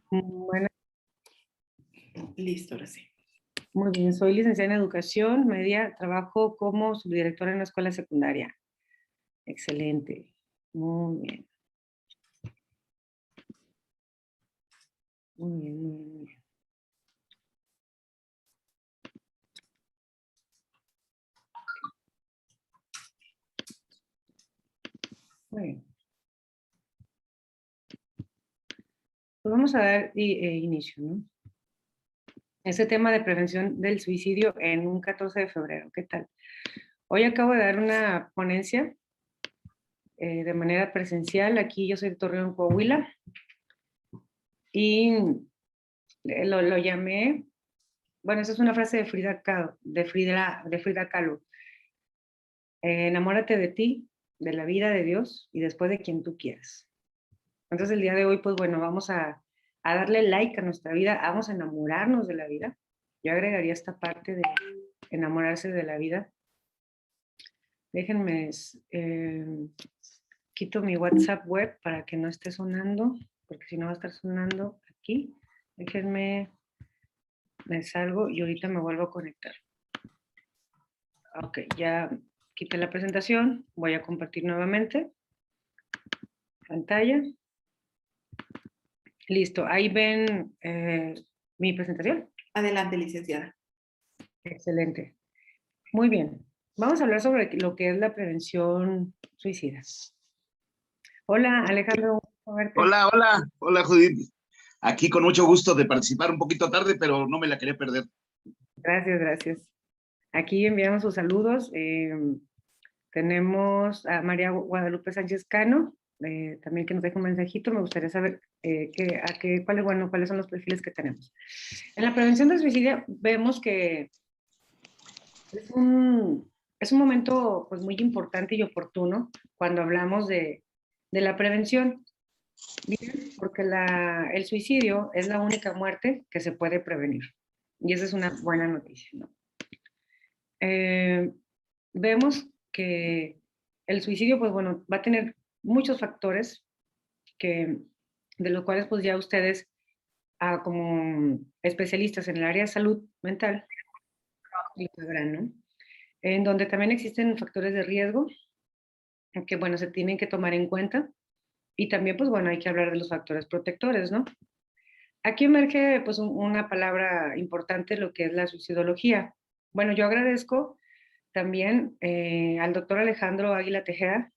Bueno, Listo, ahora sí. muy bien. Soy licenciada en Educación Media, trabajo como subdirectora en la escuela secundaria. Excelente. Muy bien. Muy bien, muy bien, muy bien. Muy bien. Pues vamos a dar inicio, ¿no? Ese tema de prevención del suicidio en un 14 de febrero. ¿Qué tal? Hoy acabo de dar una ponencia de manera presencial. Aquí yo soy de Torreón, Coahuila. Y lo llamé, bueno, esa es una frase de Frida Kahlo, de Frida Kahlo. Enamórate de ti, de la vida, de Dios y después de quien tú quieras. Entonces el día de hoy, pues bueno, vamos a darle like a nuestra vida, vamos a enamorarnos de la vida. Yo agregaría esta parte de enamorarse de la vida. Déjenme, quito mi WhatsApp web para que no esté sonando, porque si no va a estar sonando aquí. Déjenme, me salgo y ahorita me vuelvo a conectar. Ok, ya quité la presentación, voy a compartir nuevamente pantalla. Listo, ahí ven mi presentación. Adelante, licenciada. Excelente. Muy bien. Vamos a hablar sobre lo que es la prevención suicida. Hola, Alejandro, un gusto verte. Hola, Judith. Aquí con mucho gusto de participar un poquito tarde, pero no me la quería perder. Gracias, gracias. Aquí enviamos sus saludos. Tenemos a María Guadalupe Sánchez Cano, también que nos deja un mensajito. Me gustaría saber cuáles son los perfiles que tenemos. En la prevención del suicidio vemos que es un momento pues, muy importante y oportuno cuando hablamos de la prevención. Bien, porque el suicidio es la única muerte que se puede prevenir. Y esa es una buena noticia, ¿no? Vemos que el suicidio, pues bueno, va a tener muchos factores de los cuales pues ya ustedes, como especialistas en el área de salud mental, lo sabrán, ¿no? En donde también existen factores de riesgo que, bueno, se tienen que tomar en cuenta. Y también, pues bueno, hay que hablar de los factores protectores, ¿no? Aquí emerge, pues, una palabra importante, lo que es la suicidología. Bueno, yo agradezco también al doctor Alejandro Águila Tejeda,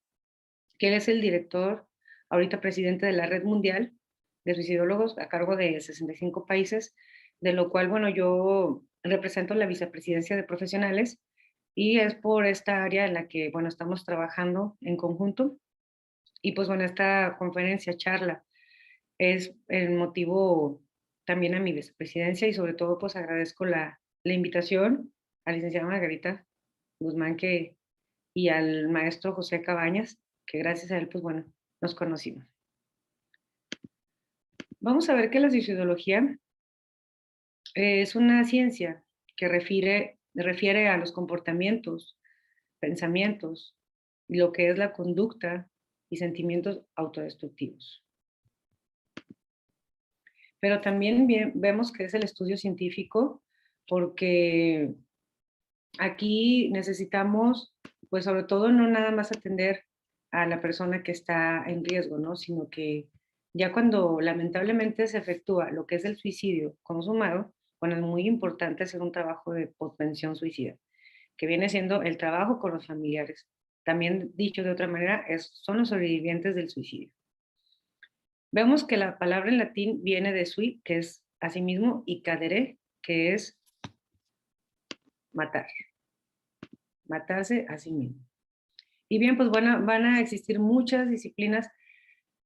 que él es el director, ahorita presidente de la Red Mundial de Suicidólogos a cargo de 65 países, de lo cual, bueno, yo represento la vicepresidencia de profesionales y es por esta área en la que, bueno, estamos trabajando en conjunto. Y pues bueno, esta conferencia, charla, es el motivo también a mi vicepresidencia y sobre todo pues agradezco la invitación a la licenciada Margarita Guzmán y al maestro José Cabañas, que gracias a él pues bueno, nos conocimos. Vamos a ver que la suicidología es una ciencia que refiere a los comportamientos, pensamientos, lo que es la conducta y sentimientos autodestructivos. Pero también vemos que es el estudio científico porque aquí necesitamos, pues sobre todo no nada más atender a la persona que está en riesgo, ¿no? Sino que ya cuando lamentablemente se efectúa lo que es el suicidio consumado, bueno, es muy importante hacer un trabajo de prevención suicida, que viene siendo el trabajo con los familiares. También dicho de otra manera, son los sobrevivientes del suicidio. Vemos que la palabra en latín viene de sui, que es asimismo, y cadere, que es matar, matarse a sí mismo. Y bien, pues van a existir muchas disciplinas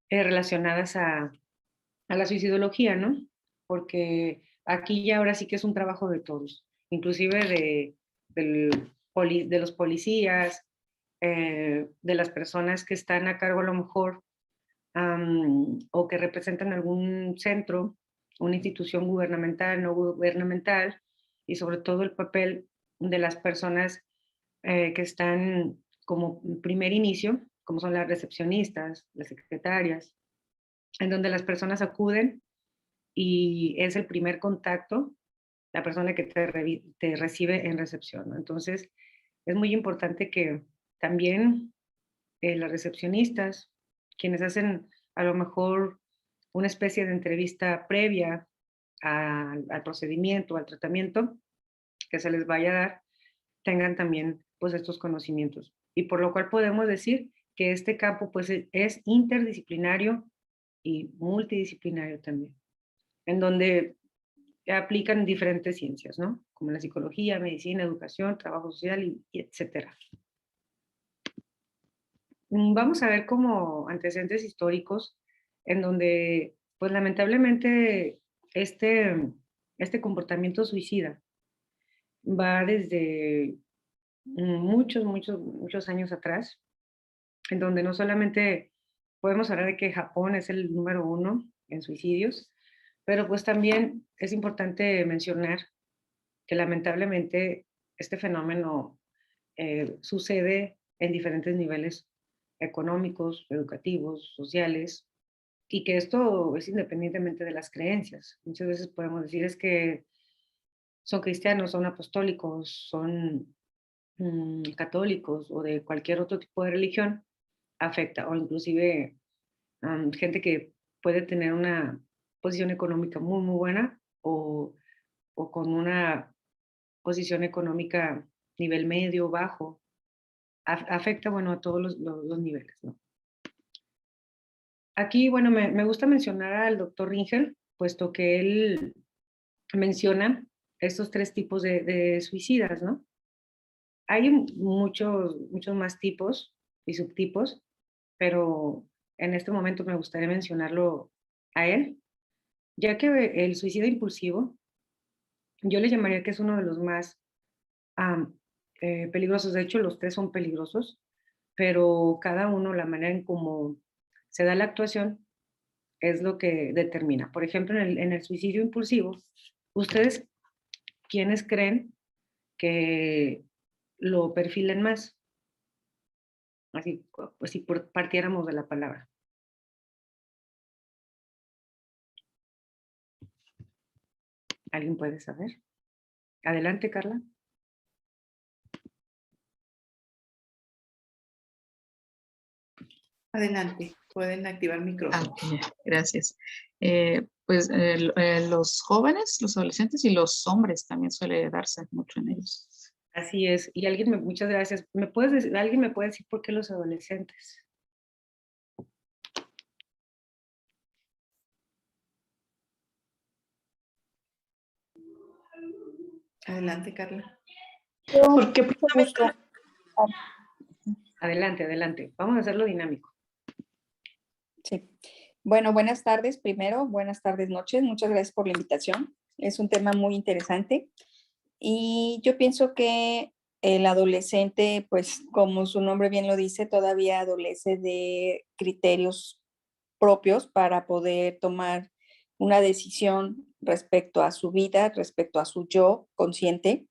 relacionadas a la suicidología, ¿no? Porque aquí ya ahora sí que es un trabajo de todos, inclusive de los policías, de las personas que están a cargo a lo mejor o que representan algún centro, una institución gubernamental, no gubernamental, y sobre todo el papel de las personas que están como primer inicio, como son las recepcionistas, las secretarias, en donde las personas acuden y es el primer contacto, la persona que te recibe en recepción, ¿no? Entonces, es muy importante que también las recepcionistas, quienes hacen a lo mejor una especie de entrevista previa al procedimiento, al tratamiento que se les vaya a dar, tengan también pues estos conocimientos. Y por lo cual podemos decir que este campo pues es interdisciplinario y multidisciplinario también, en donde aplican diferentes ciencias, ¿no? Como la psicología, medicina, educación, trabajo social y etcétera. Vamos a ver como antecedentes históricos en donde, pues lamentablemente, este comportamiento suicida va desde muchos años atrás, en donde no solamente podemos hablar de que Japón es el número 1 en suicidios, pero pues también es importante mencionar que lamentablemente este fenómeno sucede en diferentes niveles económicos, educativos, sociales, y que esto es independientemente de las creencias. Muchas veces podemos decir es que son cristianos, son apostólicos, son católicos o de cualquier otro tipo de religión, afecta, o inclusive gente que puede tener una posición económica muy buena o con una posición económica nivel medio, bajo, afecta, bueno, a todos los niveles, ¿no? Aquí, bueno, me gusta mencionar al doctor Ringel, puesto que él menciona estos 3 tipos de suicidas, ¿no? Hay muchos más tipos y subtipos, pero en este momento me gustaría mencionarlo a él, ya que el suicidio impulsivo, yo le llamaría que es uno de los más peligrosos. De hecho, los 3 son peligrosos, pero cada uno, la manera en cómo se da la actuación, es lo que determina. Por ejemplo, en el suicidio impulsivo, ¿ustedes quiénes creen que lo perfilen más? Así, pues si partiéramos de la palabra. ¿Alguien puede saber? Adelante, Carla. Adelante, pueden activar micrófono. Ok, gracias. Los jóvenes, los adolescentes y los hombres también suele darse mucho en ellos. Así es. Y muchas gracias. ¿Alguien me puede decir por qué los adolescentes? Adelante, Carla. ¿Por qué? Mucho gusto. Adelante. Vamos a hacerlo dinámico. Sí. Bueno, buenas tardes primero, buenas tardes, noches. Muchas gracias por la invitación. Es un tema muy interesante y yo pienso que el adolescente, pues como su nombre bien lo dice, todavía adolece de criterios propios para poder tomar una decisión respecto a su vida, respecto a su yo consciente.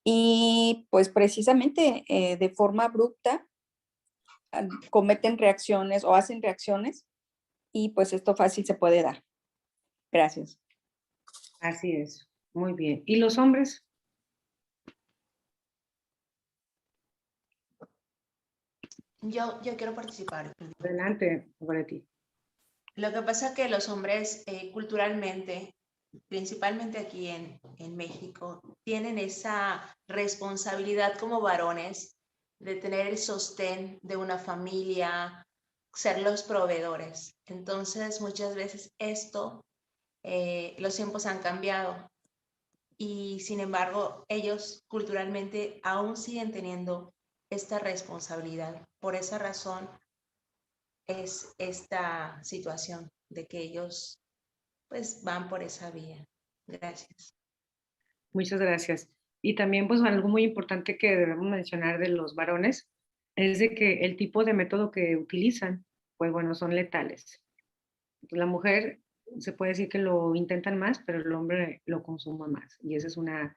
Y pues precisamente de forma abrupta cometen reacciones o hacen reacciones y pues esto fácil se puede dar. Gracias. Así es. Muy bien. ¿Y los hombres? Yo quiero participar. Adelante, Goretti. Lo que pasa es que los hombres culturalmente, principalmente aquí en México, tienen esa responsabilidad como varones de tener el sostén de una familia, ser los proveedores. Entonces, muchas veces los tiempos han cambiado y sin embargo, ellos culturalmente aún siguen teniendo esta responsabilidad. Por esa razón, es esta situación de que ellos pues van por esa vía. Gracias. Muchas gracias. Y también, pues, algo muy importante que debemos mencionar de los varones es de que el tipo de método que utilizan, pues bueno, son letales. La mujer se puede decir que lo intentan más, pero el hombre lo consuma más. Y esa es una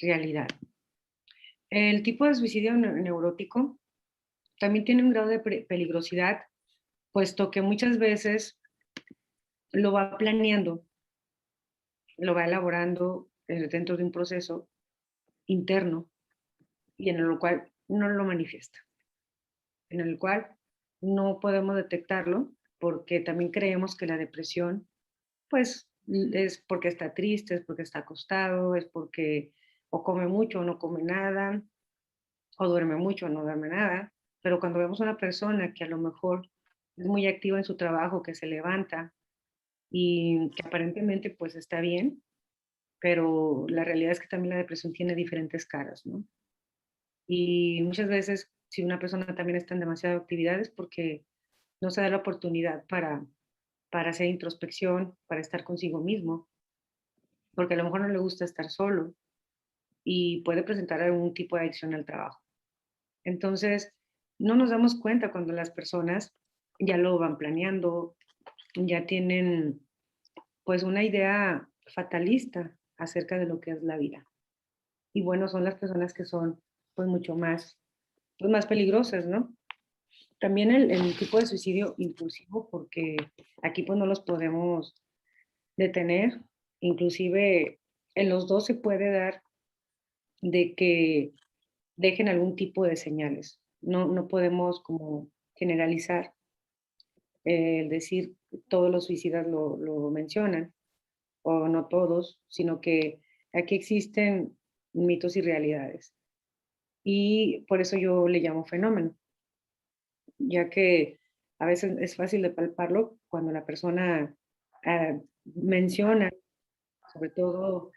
realidad. El tipo de suicidio neurótico también tiene un grado de peligrosidad, puesto que muchas veces lo va planeando lo va elaborando dentro de un proceso interno y en el cual no lo manifiesta, en el cual no podemos detectarlo porque también creemos que la depresión, pues, es porque está triste, es porque está acostado, es porque o come mucho o no come nada, o duerme mucho o no duerme nada. Pero cuando vemos a una persona que a lo mejor es muy activa en su trabajo, que se levanta y que aparentemente pues está bien, pero la realidad es que también la depresión tiene diferentes caras, ¿no? Y muchas veces, si una persona también está en demasiadas actividades, porque no se da la oportunidad para hacer introspección, para estar consigo mismo, porque a lo mejor no le gusta estar solo y puede presentar algún tipo de adicción al trabajo. Entonces, no nos damos cuenta cuando las personas ya lo van planeando, ya tienen pues una idea fatalista acerca de lo que es la vida. Y bueno, son las personas que son pues mucho más, pues, más peligrosas, ¿no? También el tipo de suicidio impulsivo, porque aquí pues no los podemos detener, inclusive en los dos se puede dar de que dejen algún tipo de señales. No podemos como generalizar, decir todos los suicidas lo mencionan, o no todos, sino que aquí existen mitos y realidades. Y por eso yo le llamo fenómeno, ya que a veces es fácil de palparlo cuando la persona menciona, sobre todo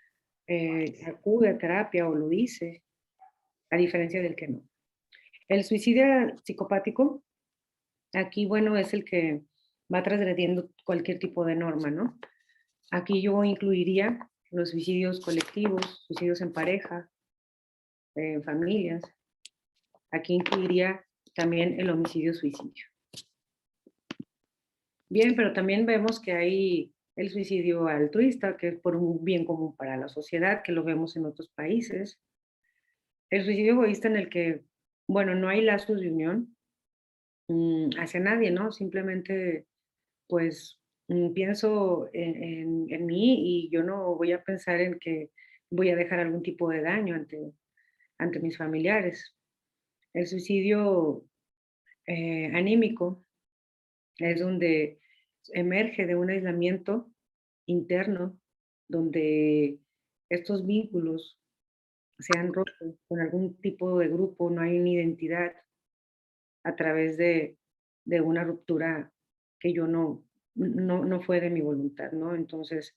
acude a terapia o lo dice, a diferencia del que no. El suicidio psicopático, aquí, bueno, es el que va transgrediendo cualquier tipo de norma, ¿no? Aquí yo incluiría los suicidios colectivos, suicidios en pareja, en familias. Aquí incluiría también el homicidio-suicidio. Bien, pero también vemos que hay el suicidio altruista, que es por un bien común para la sociedad, que lo vemos en otros países. El suicidio egoísta en el que, bueno, no hay lazos de unión hacia nadie, ¿no? Simplemente, pues, pienso en mí y yo no voy a pensar en que voy a dejar algún tipo de daño ante mis familiares. El suicidio anímico es donde emerge de un aislamiento interno, donde estos vínculos se han roto con algún tipo de grupo, no hay una identidad a través de una ruptura que yo no fue de mi voluntad, ¿no? Entonces,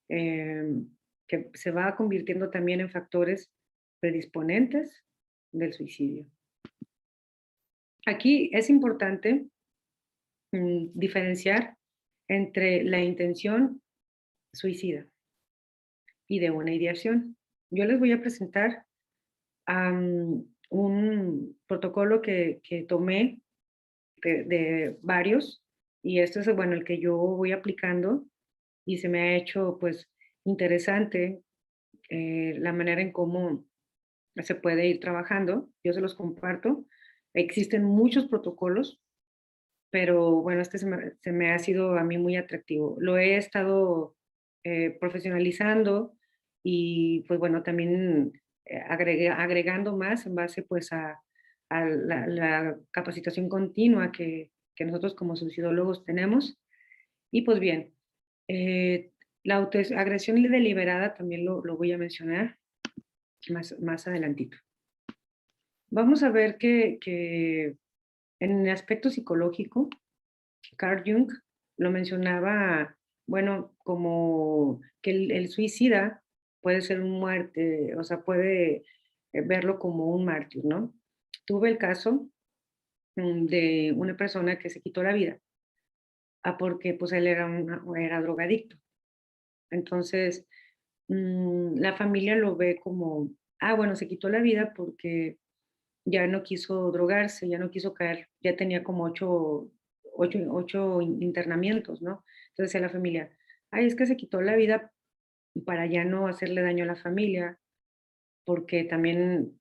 que se va convirtiendo también en factores predisponentes del suicidio. Aquí es importante diferenciar entre la intención suicida y de una ideación. Yo les voy a presentar un protocolo que tomé de varios y este es, bueno, el que yo voy aplicando y se me ha hecho pues interesante la manera en cómo se puede ir trabajando. Yo se los comparto. Existen muchos protocolos, pero bueno, este se me ha sido a mí muy atractivo. Lo he estado profesionalizando y pues bueno, también agregando más en base pues a la capacitación continua que nosotros como suicidólogos tenemos. Y pues bien, la autoagresión deliberada también lo voy a mencionar más adelantito. Vamos a ver que en el aspecto psicológico, Carl Jung lo mencionaba, bueno, como que el suicida puede ser un muerte, o sea, puede verlo como un mártir, ¿no? Tuve el caso de una persona que se quitó la vida, porque pues él era drogadicto. Entonces, la familia lo ve como, bueno, se quitó la vida porque ya no quiso drogarse, ya no quiso caer, ya tenía como ocho internamientos, ¿no? Entonces decía la familia, es que se quitó la vida para ya no hacerle daño a la familia, porque también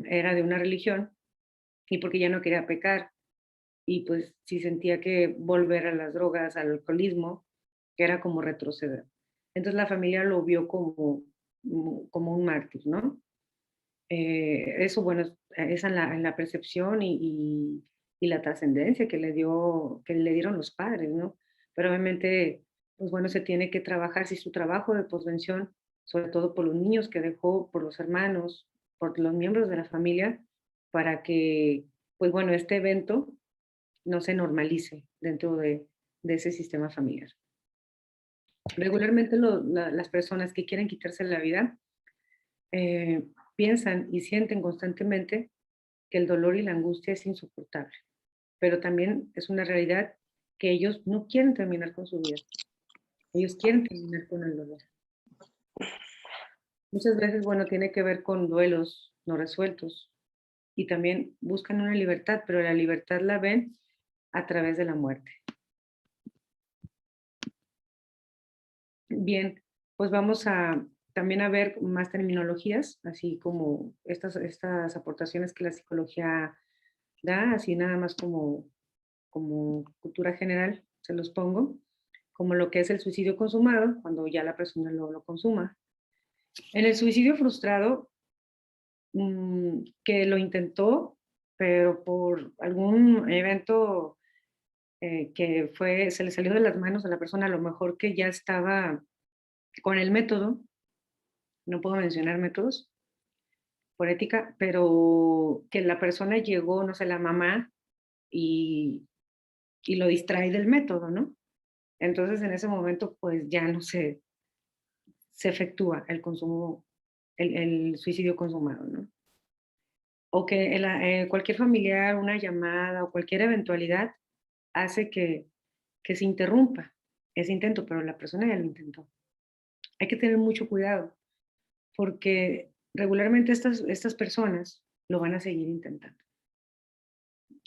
era de una religión y porque ya no quería pecar. Y pues sí sentía que volver a las drogas, al alcoholismo, que era como retroceder. Entonces la familia lo vio como un mártir, ¿no? Eso, bueno, es en la percepción y la trascendencia que le dieron los padres, ¿no? Pero obviamente, pues bueno, se tiene que trabajar, si su trabajo de posvención, sobre todo por los niños que dejó, por los hermanos, por los miembros de la familia, para que, pues bueno, este evento no se normalice dentro de ese sistema familiar. Regularmente las personas que quieren quitarse la vida piensan y sienten constantemente que el dolor y la angustia es insoportable, pero también es una realidad que ellos no quieren terminar con su vida, ellos quieren terminar con el dolor. Muchas veces, bueno, tiene que ver con duelos no resueltos y también buscan una libertad, pero la libertad la ven a través de la muerte. Bien, pues vamos también a ver más terminologías, así como estas aportaciones que la psicología da, así nada más como cultura general, se los pongo, como lo que es el suicidio consumado, cuando ya la persona lo consuma. En el suicidio frustrado, que lo intentó, pero por algún evento que se le salió de las manos a la persona, a lo mejor que ya estaba con el método, no puedo mencionar métodos por ética, pero que la persona llegó, no sé, la mamá y lo distrae del método, ¿no? Entonces en ese momento pues ya no se efectúa el consumo, el suicidio consumado, ¿no? O que cualquier familiar, una llamada o cualquier eventualidad hace que se interrumpa ese intento, pero la persona ya lo intentó. Hay que tener mucho cuidado porque regularmente estas personas lo van a seguir intentando.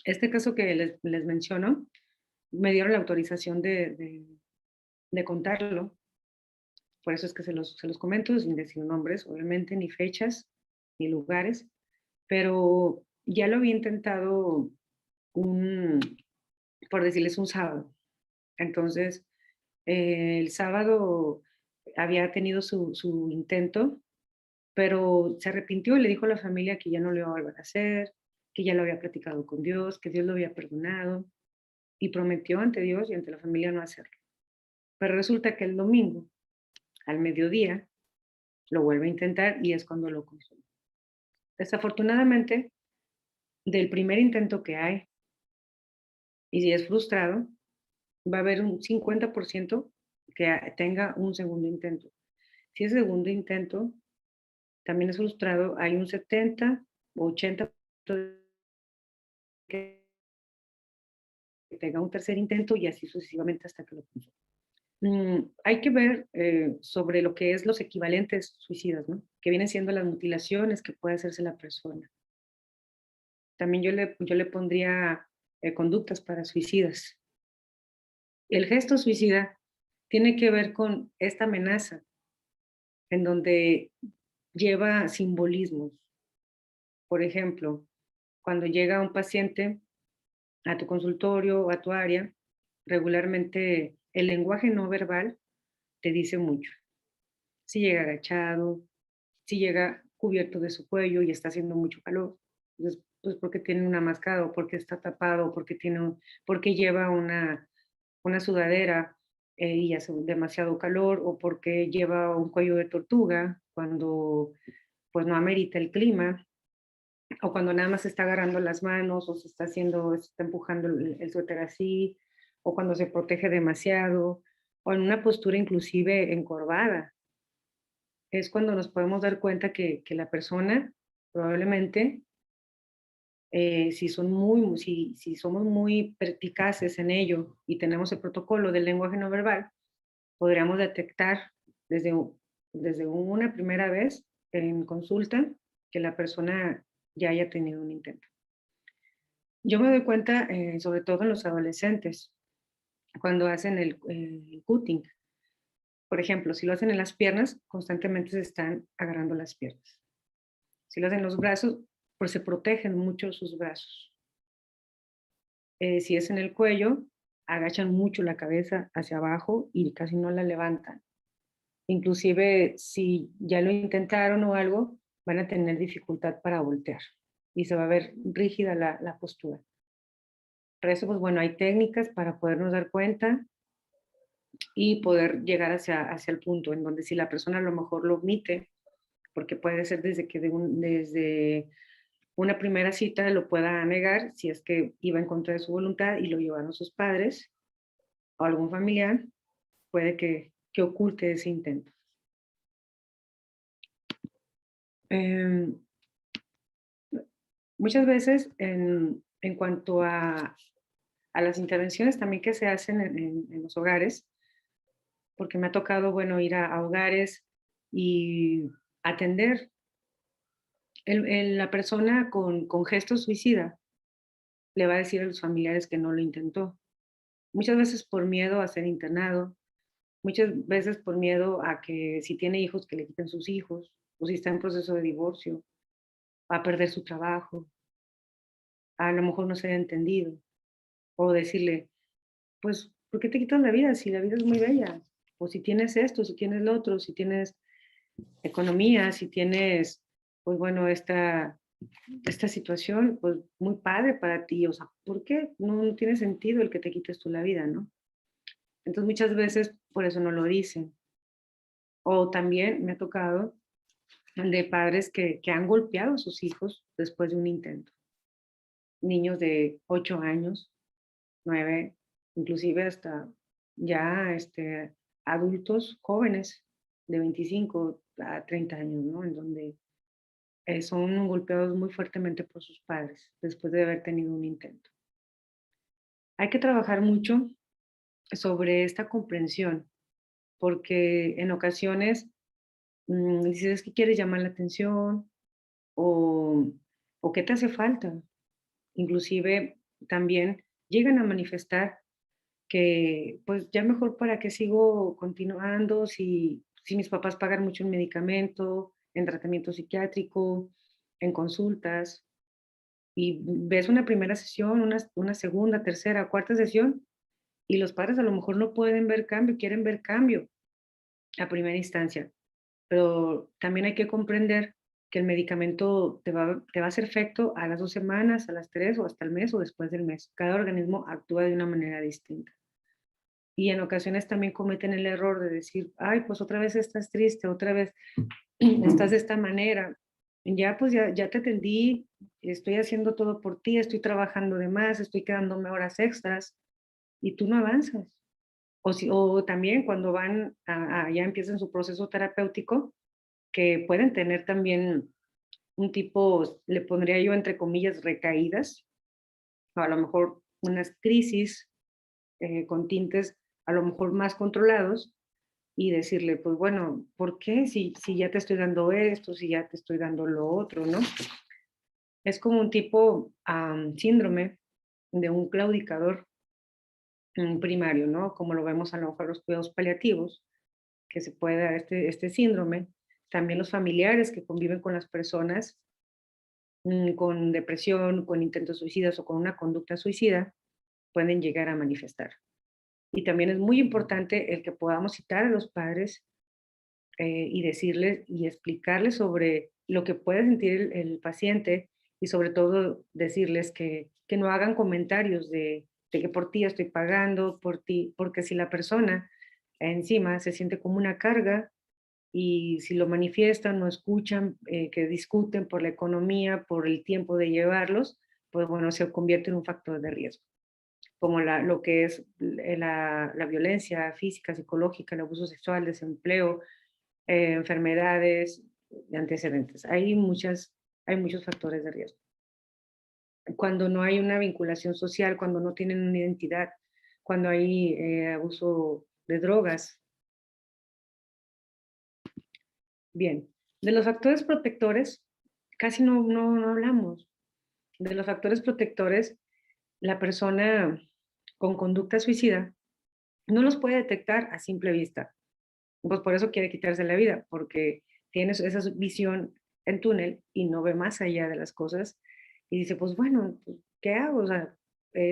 Este caso que les menciono, me dieron la autorización de contarlo, por eso es que se los comento sin decir nombres, obviamente, ni fechas, ni lugares, pero ya lo había intentado por decirles, un sábado. Entonces, el sábado había tenido su intento, pero se arrepintió y le dijo a la familia que ya no lo iba a volver a hacer, que ya lo había platicado con Dios, que Dios lo había perdonado y prometió ante Dios y ante la familia no hacerlo. Pero resulta que el domingo, al mediodía, lo vuelve a intentar y es cuando lo consume. Desafortunadamente, del primer intento que hay, y si es frustrado, va a haber un 50% que tenga un segundo intento. Si es segundo intento también es frustrado, hay un 70 o 80% que tenga un tercer intento y así sucesivamente hasta que lo consuma. Hay que ver sobre lo que es los equivalentes suicidas, ¿no? Que vienen siendo las mutilaciones que puede hacerse la persona. También yo le pondría conductas para suicidas. El gesto suicida tiene que ver con esta amenaza en donde lleva simbolismos. Por ejemplo, cuando llega un paciente a tu consultorio o a tu área, regularmente el lenguaje no verbal te dice mucho. Si llega agachado, si llega cubierto de su cuello y está haciendo mucho calor, pues porque tiene una máscara o porque está tapado, porque lleva una sudadera y hace demasiado calor o porque lleva un cuello de tortuga cuando pues no amerita el clima o cuando nada más se está agarrando las manos o se está empujando el suéter así o cuando se protege demasiado o en una postura inclusive encorvada. Es cuando nos podemos dar cuenta que la persona probablemente, si somos muy perspicaces en ello y tenemos el protocolo del lenguaje no verbal, podríamos detectar desde, desde una primera vez en consulta que la persona ya haya tenido un intento. Yo me doy cuenta, sobre todo en los adolescentes, cuando hacen el cutting. Por ejemplo, si lo hacen en las piernas, constantemente se están agarrando las piernas. Si lo hacen en los brazos, pues se protegen mucho sus brazos. Si es en el cuello, agachan mucho la cabeza hacia abajo y casi no la levantan. Inclusive si ya lo intentaron o algo, van a tener dificultad para voltear y se va a ver rígida la postura. Por eso, pues bueno, hay técnicas para podernos dar cuenta y poder llegar hacia el punto en donde si la persona a lo mejor lo omite, porque puede ser desde que desde una primera cita lo pueda negar, si es que iba en contra de su voluntad y lo llevaron sus padres o algún familiar, puede que oculte ese intento. Em, Muchas veces en cuanto a las intervenciones también que se hacen en los hogares, porque me ha tocado, bueno, ir a hogares y atender la persona con gesto suicida, le va a decir a los familiares que no lo intentó. Muchas veces por miedo a ser internado, muchas veces por miedo a que si tiene hijos que le quiten sus hijos, o si está en proceso de divorcio, a perder su trabajo, a lo mejor no ser entendido, o decirle, pues, ¿por qué te quitas la vida si la vida es muy bella? O si tienes esto, si tienes lo otro, si tienes economía, si tienes, pues bueno, esta situación, pues muy padre para ti, o sea, ¿por qué? No tiene sentido el que te quites tú la vida, ¿no? Entonces muchas veces por eso no lo dicen. O también me ha tocado de padres que han golpeado a sus hijos después de un intento. Niños de 8 años, 9, inclusive hasta ya adultos jóvenes de 25 a 30 años, ¿no? En donde son golpeados muy fuertemente por sus padres después de haber tenido un intento. Hay que trabajar mucho sobre esta comprensión, porque en ocasiones dices es que quieres llamar la atención o, o qué te hace falta. Inclusive también llegan a manifestar que pues ya mejor para qué sigo continuando si mis papás pagan mucho en medicamento, en tratamiento psiquiátrico, en consultas, y ves una primera sesión, una segunda, tercera, cuarta sesión, y los padres a lo mejor no pueden ver cambio, quieren ver cambio a primera instancia, pero también hay que comprender que el medicamento te va a hacer efecto a las 2 semanas, a las 3 o hasta el mes o después del mes. Cada organismo actúa de una manera distinta. Y en ocasiones también cometen el error de decir, ay, pues otra vez estás triste, otra vez estás de esta manera. Ya, pues ya te atendí, estoy haciendo todo por ti, estoy trabajando de más, estoy quedándome horas extras y tú no avanzas. O también cuando ya empiezan su proceso terapéutico, que pueden tener también un tipo, le pondría yo entre comillas, recaídas, o a lo mejor unas crisis con tintes a lo mejor más controlados y decirle, pues bueno, ¿por qué? Si ya te estoy dando esto, si ya te estoy dando lo otro, ¿no? Es como un tipo síndrome de un claudicador primario, ¿no? Como lo vemos a lo mejor en los cuidados paliativos, que se puede dar este síndrome. También los familiares que conviven con las personas con depresión, con intentos suicidas o con una conducta suicida, pueden llegar a manifestar. Y también es muy importante el que podamos citar a los padres y decirles y explicarles sobre lo que puede sentir el paciente y sobre todo decirles que no hagan comentarios de que por ti estoy pagando, por ti, porque si la persona encima se siente como una carga y si lo manifiestan, no escuchan, que discuten por la economía, por el tiempo de llevarlos, pues bueno, se convierte en un factor de riesgo, como lo que es la violencia física, psicológica, el abuso sexual, desempleo, enfermedades, antecedentes. Hay muchos factores de riesgo. Cuando no hay una vinculación social, cuando no tienen una identidad, cuando hay abuso de drogas. Bien, de los factores protectores casi no hablamos. De los factores protectores, la persona con conducta suicida no los puede detectar a simple vista. Pues por eso quiere quitarse la vida, porque tiene esa visión en túnel y no ve más allá de las cosas y dice, pues bueno, pues, ¿qué hago? O sea,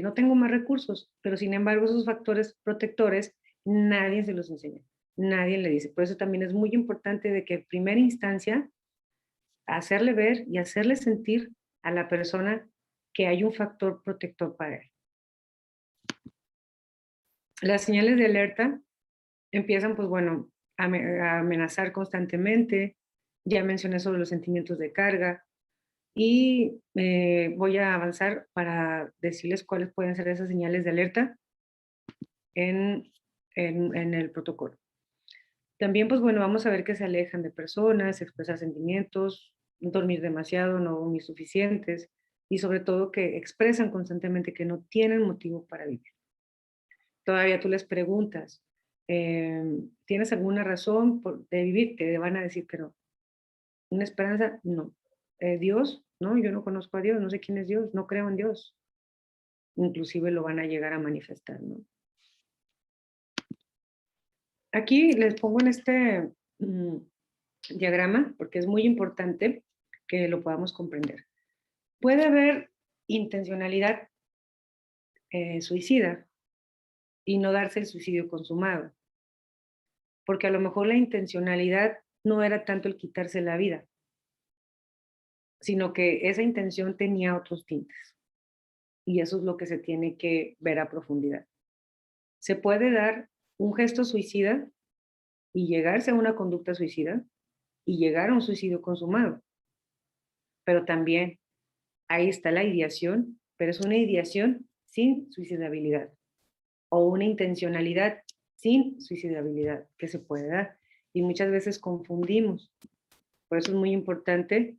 no tengo más recursos, pero sin embargo esos factores protectores nadie se los enseña. nadie le dice. Por eso también es muy importante de que en primera instancia hacerle ver y hacerle sentir a la persona que hay un factor protector para él. Las señales de alerta empiezan, pues bueno, a amenazar constantemente. Ya mencioné sobre los sentimientos de carga y voy a avanzar para decirles cuáles pueden ser esas señales de alerta en el protocolo. También, pues bueno, vamos a ver que se alejan de personas, expresar sentimientos, dormir demasiado, no dormir suficientes y sobre todo que expresan constantemente que no tienen motivo para vivir. Todavía tú les preguntas, ¿tienes alguna razón de vivir? Te van a decir que no. ¿Una esperanza? No. ¿Dios? No, yo no conozco a Dios, no sé quién es Dios, no creo en Dios. Inclusive lo van a llegar a manifestar, ¿no? Aquí les pongo en este diagrama, porque es muy importante que lo podamos comprender. Puede haber intencionalidad suicida y no darse el suicidio consumado, porque a lo mejor la intencionalidad no era tanto el quitarse la vida, sino que esa intención tenía otros tintes. Y eso es lo que se tiene que ver a profundidad. Se puede dar un gesto suicida y llegarse a una conducta suicida y llegar a un suicidio consumado. Pero también ahí está la ideación, pero es una ideación sin suicidabilidad o una intencionalidad sin suicidabilidad que se puede dar. Y muchas veces confundimos. Por eso es muy importante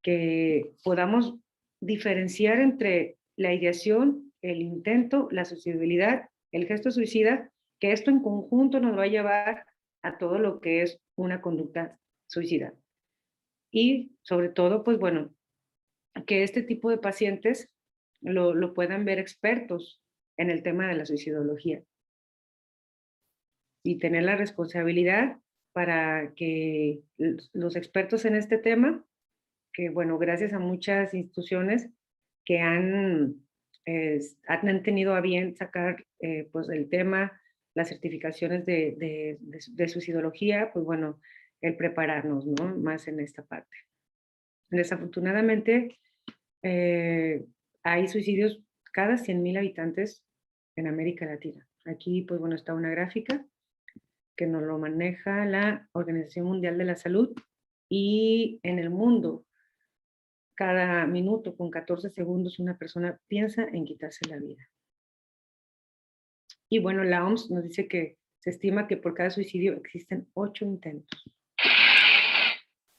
que podamos diferenciar entre la ideación, el intento, la suicidabilidad, el gesto suicida, que esto en conjunto nos va a llevar a todo lo que es una conducta suicida. Y sobre todo, pues bueno, que este tipo de pacientes lo puedan ver expertos en el tema de la suicidología y tener la responsabilidad para que los expertos en este tema, que bueno, gracias a muchas instituciones que han tenido a bien sacar pues el tema, las certificaciones de suicidología, pues bueno, el prepararnos, ¿no? Más en esta parte. Desafortunadamente, hay suicidios cada 100,000 habitantes en América Latina. Aquí, pues bueno, está una gráfica que nos lo maneja la Organización Mundial de la Salud y en el mundo, cada minuto con 14 segundos una persona piensa en quitarse la vida. Y bueno, la OMS nos dice que se estima que por cada suicidio existen 8 intentos.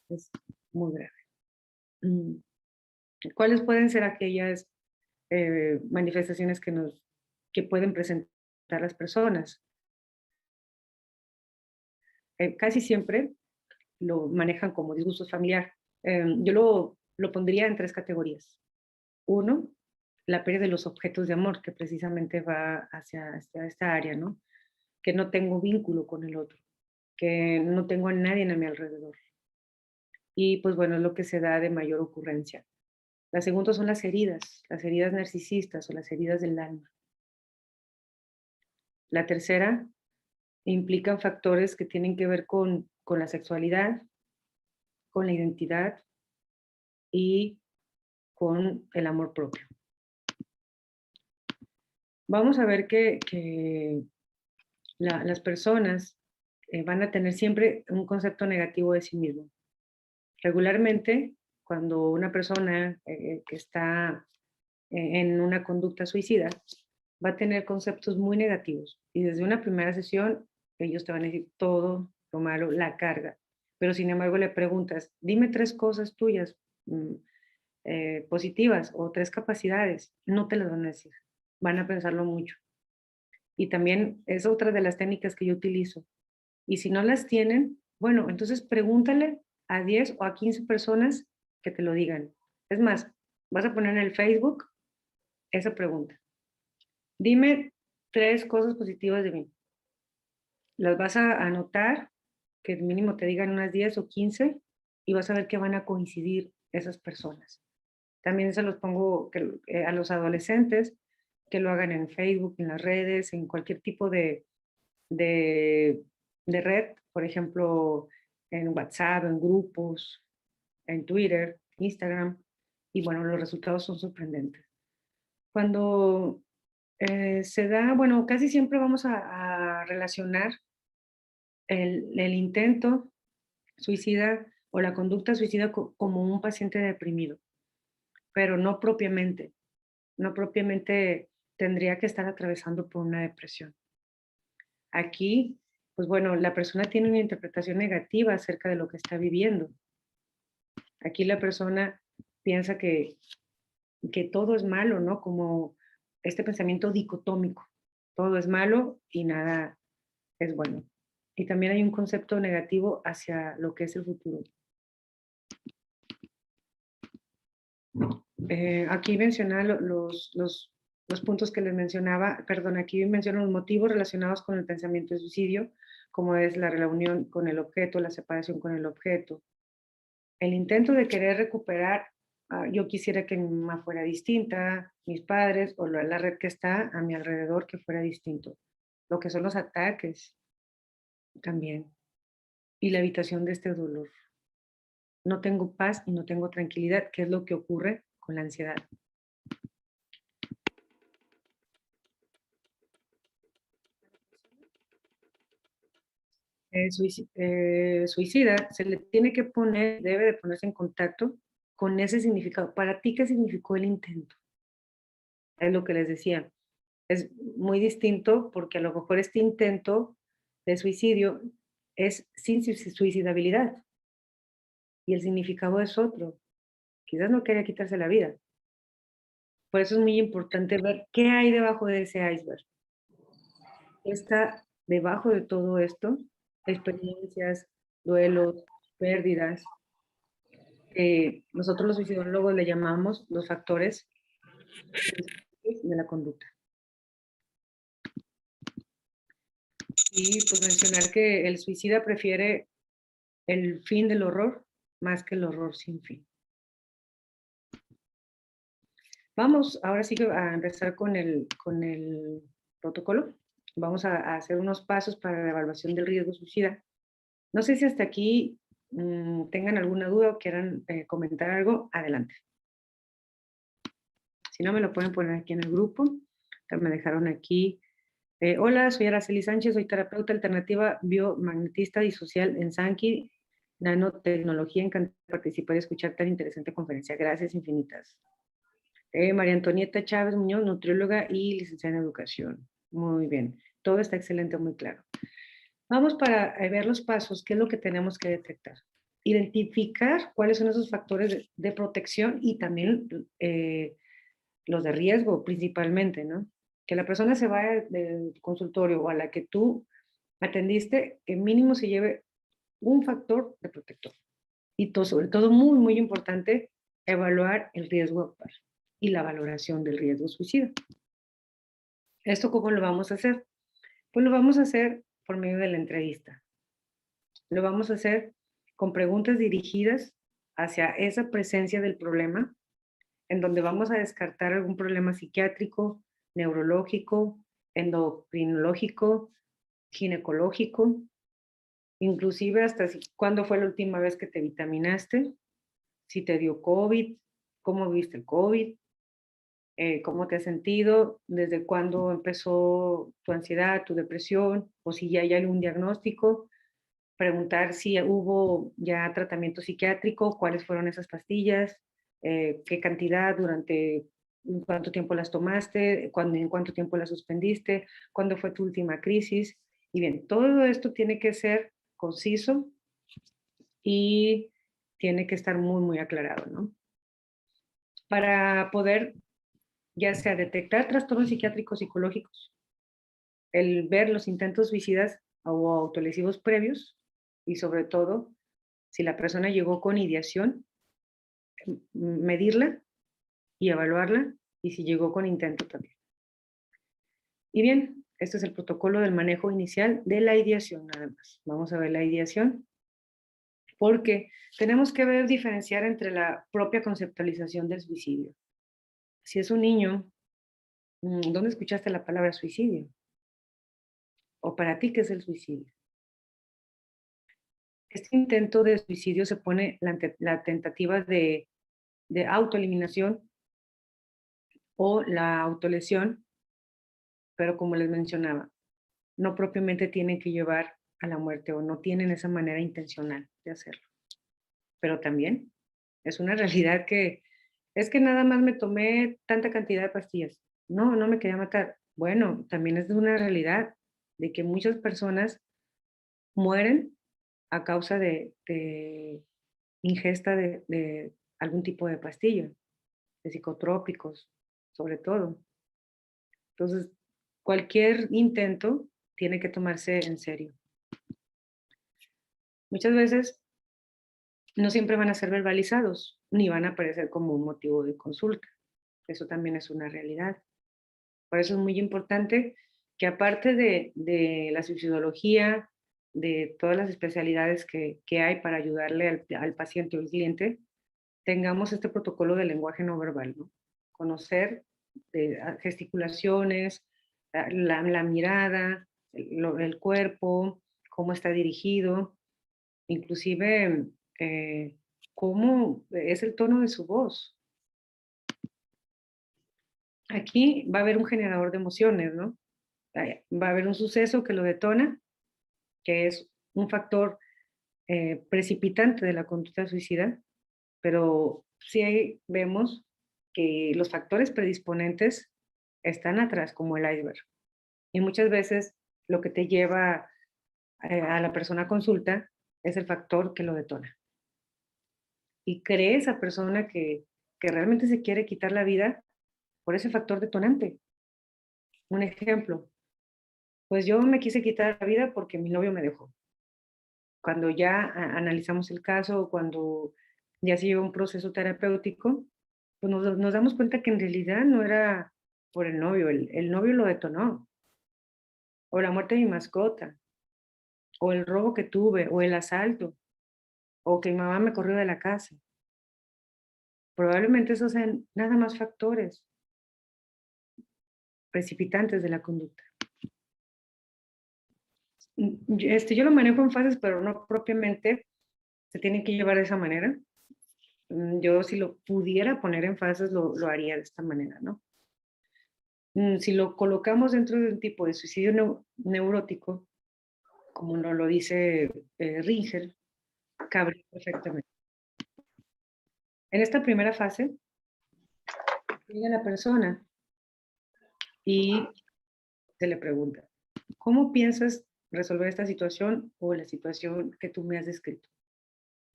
Es muy grave. ¿Cuáles pueden ser aquellas manifestaciones que pueden presentar las personas? Casi siempre lo manejan como disgusto familiar. Yo lo pondría en 3 categorías. 1, la pérdida de los objetos de amor, que precisamente va hacia esta área, ¿no? Que no tengo vínculo con el otro, que no tengo a nadie a mi alrededor. Y pues bueno, es lo que se da de mayor ocurrencia. La segunda son las heridas narcisistas o las heridas del alma. La tercera implican factores que tienen que ver con la sexualidad, con la identidad y con el amor propio. Vamos a ver que las personas van a tener siempre un concepto negativo de sí mismo. Regularmente, cuando una persona que está en una conducta suicida va a tener conceptos muy negativos y desde una primera sesión ellos te van a decir todo lo malo, la carga, pero sin embargo le preguntas, dime 3 cosas tuyas positivas o 3 capacidades, no te las van a decir, van a pensarlo mucho. Y también es otra de las técnicas que yo utilizo. Y si no las tienen, bueno, entonces pregúntale a 10 o a 15 personas que te lo digan. Es más, vas a poner en el Facebook esa pregunta. Dime 3 cosas positivas de mí. Las vas a anotar, que mínimo te digan unas 10 o 15 y vas a ver que van a coincidir esas personas. También se los pongo a los adolescentes que lo hagan en Facebook, en las redes, en cualquier tipo de de red, por ejemplo, en WhatsApp, en grupos, en Twitter, Instagram, y bueno, los resultados son sorprendentes. Cuando se da, bueno, casi siempre vamos a relacionar el intento suicida o la conducta suicida como un paciente deprimido, pero no propiamente, no propiamente tendría que estar atravesando por una depresión. Aquí, pues bueno, la persona tiene una interpretación negativa acerca de lo que está viviendo. Aquí la persona piensa que todo es malo, ¿no? Como este pensamiento dicotómico. Todo es malo y nada es bueno. Y también hay un concepto negativo hacia lo que es el futuro. Aquí menciona los puntos que les mencionaba, perdón, aquí menciono los motivos relacionados con el pensamiento de suicidio, como es la reunión con el objeto, la separación con el objeto, el intento de querer recuperar, yo quisiera que mi mamá fuera distinta, mis padres o la red que está a mi alrededor que fuera distinto, lo que son los ataques también, y la evitación de este dolor. No tengo paz y no tengo tranquilidad, que es lo que ocurre con la ansiedad. Suicida se le tiene que poner, debe de ponerse en contacto con ese significado. Para ti, ¿qué significó el intento? Es lo que les decía. Es muy distinto porque a lo mejor este intento de suicidio es sin suicidabilidad y el significado es otro. Quizás no quería quitarse la vida. Por eso es muy importante ver qué hay debajo de ese iceberg. ¿Qué está debajo de todo esto? Experiencias, duelos, pérdidas. Nosotros los suicidólogos le llamamos los factores de la conducta. Y pues mencionar que el suicida prefiere el fin del horror más que el horror sin fin. Vamos ahora sí que a empezar con el protocolo. Vamos a hacer unos pasos para la evaluación del riesgo suicida. No sé si hasta aquí tengan alguna duda o quieran comentar algo, adelante. Si no, me lo pueden poner aquí en el grupo. Me dejaron aquí. Hola, soy Araceli Sánchez, soy terapeuta alternativa biomagnetista y social en Sankey Nanotecnología. Encantada de participar y escuchar tan interesante conferencia. Gracias infinitas. María Antonieta Chávez Muñoz, nutrióloga y licenciada en educación. Muy bien, todo está excelente, muy claro. Vamos para ver los pasos, qué es lo que tenemos que detectar. Identificar cuáles son esos factores de protección y también los de riesgo principalmente, ¿no? Que la persona se vaya del consultorio o a la que tú atendiste, que mínimo se lleve un factor de protector. Y sobre todo, muy, muy importante, evaluar el riesgo actual y la valoración del riesgo suicida. ¿Esto cómo lo vamos a hacer? Pues lo vamos a hacer por medio de la entrevista. Lo vamos a hacer con preguntas dirigidas hacia esa presencia del problema, en donde vamos a descartar algún problema psiquiátrico, neurológico, endocrinológico, ginecológico, inclusive hasta cuándo fue la última vez que te vitaminaste, si te dio COVID, cómo viste el COVID, cómo te has sentido, desde cuándo empezó tu ansiedad, tu depresión, o si ya hay algún diagnóstico, preguntar si hubo ya tratamiento psiquiátrico, cuáles fueron esas pastillas, qué cantidad, durante cuánto tiempo las tomaste, en cuánto tiempo las suspendiste, cuándo fue tu última crisis. Y bien, todo esto tiene que ser conciso y tiene que estar muy, muy aclarado, ¿no? Para poder ya sea detectar trastornos psiquiátricos psicológicos, el ver los intentos suicidas o autolesivos previos y sobre todo, si la persona llegó con ideación, medirla y evaluarla y si llegó con intento también. Y bien, este es el protocolo del manejo inicial de la ideación nada más. Vamos a ver la ideación porque tenemos que ver diferenciar entre la propia conceptualización del suicidio. Si es un niño, ¿dónde escuchaste la palabra suicidio? O para ti, ¿qué es el suicidio? este intento de suicidio se pone la tentativa de autoeliminación o la autolesión, pero como les mencionaba, no propiamente tienen que llevar a la muerte o no tienen esa manera intencional de hacerlo. Pero también es una realidad que es que nada más me tomé tanta cantidad de pastillas. No, no me quería matar. Bueno, también es una realidad de que muchas personas mueren a causa de ingesta de algún tipo de pastilla, de psicotrópicos, sobre todo. Entonces, cualquier intento tiene que tomarse en serio. Muchas veces no siempre van a ser verbalizados, ni van a aparecer como un motivo de consulta. Eso también es una realidad. Por eso es muy importante que aparte de la suicidología, de todas las especialidades que hay para ayudarle al paciente o al cliente, tengamos este protocolo de lenguaje no verbal, ¿no? Conocer gesticulaciones, la mirada, el cuerpo, cómo está dirigido, inclusive cómo es el tono de su voz. Aquí va a haber un generador de emociones, ¿no? Va a haber un suceso que lo detona, que es un factor precipitante de la conducta suicida, pero sí vemos que los factores predisponentes están atrás, como el iceberg. Y muchas veces lo que te lleva a la persona a consulta es el factor que lo detona. Y cree esa persona que realmente se quiere quitar la vida por ese factor detonante. Un ejemplo, pues yo me quise quitar la vida porque mi novio me dejó. Cuando ya analizamos el caso, cuando ya se lleva un proceso terapéutico, pues nos damos cuenta que en realidad no era por el novio, el novio lo detonó, o la muerte de mi mascota, o el robo que tuve, o el asalto, o que mi mamá me corrió de la casa. Probablemente esos sean nada más factores precipitantes de la conducta. Yo lo manejo en fases, pero no propiamente se tiene que llevar de esa manera. Yo si lo pudiera poner en fases, lo haría de esta manera, ¿no? Si lo colocamos dentro de un tipo de suicidio neurótico, como nos lo dice Ringer, cabe perfectamente. En esta primera fase, llega la persona y se le pregunta, ¿cómo piensas resolver esta situación o la situación que tú me has descrito?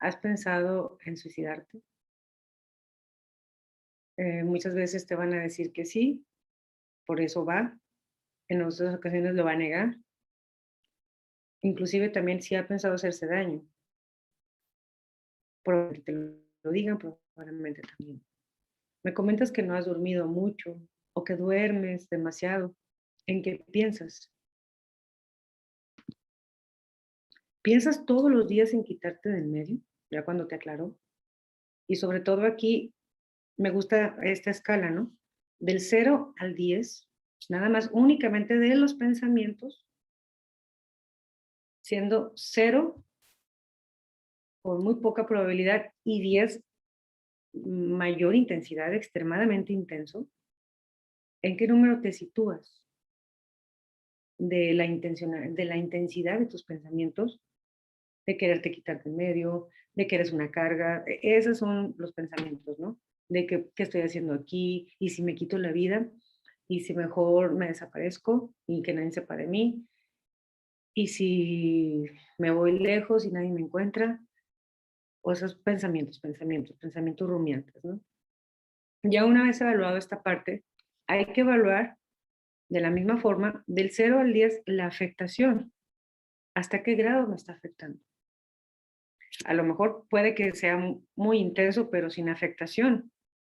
¿Has pensado en suicidarte? Muchas veces te van a decir que sí, por eso va. En otras ocasiones lo va a negar. Inclusive también si ha pensado hacerse daño. Probablemente te lo digan, probablemente también. Me comentas que no has dormido mucho o que duermes demasiado. ¿En qué piensas? ¿Piensas todos los días en quitarte de en medio? Ya cuando te aclaró. Y sobre todo aquí me gusta esta escala, ¿no? Del 0 al 10, nada más únicamente de los pensamientos, siendo 0 con muy poca probabilidad y 10 mayor intensidad, extremadamente intenso. ¿En qué número te sitúas de la intensidad de tus pensamientos, de quererte quitarte en medio, de que eres una carga? Esos son los pensamientos, ¿no? De que, ¿qué estoy haciendo aquí? ¿Y si me quito la vida? ¿Y si mejor me desaparezco y que nadie sepa de mí? ¿Y si me voy lejos y nadie me encuentra? O esos pensamientos rumiantes, ¿no? Ya una vez evaluado esta parte, hay que evaluar de la misma forma, del 0 al 10, la afectación. ¿Hasta qué grado me está afectando? A lo mejor puede que sea muy intenso, pero sin afectación,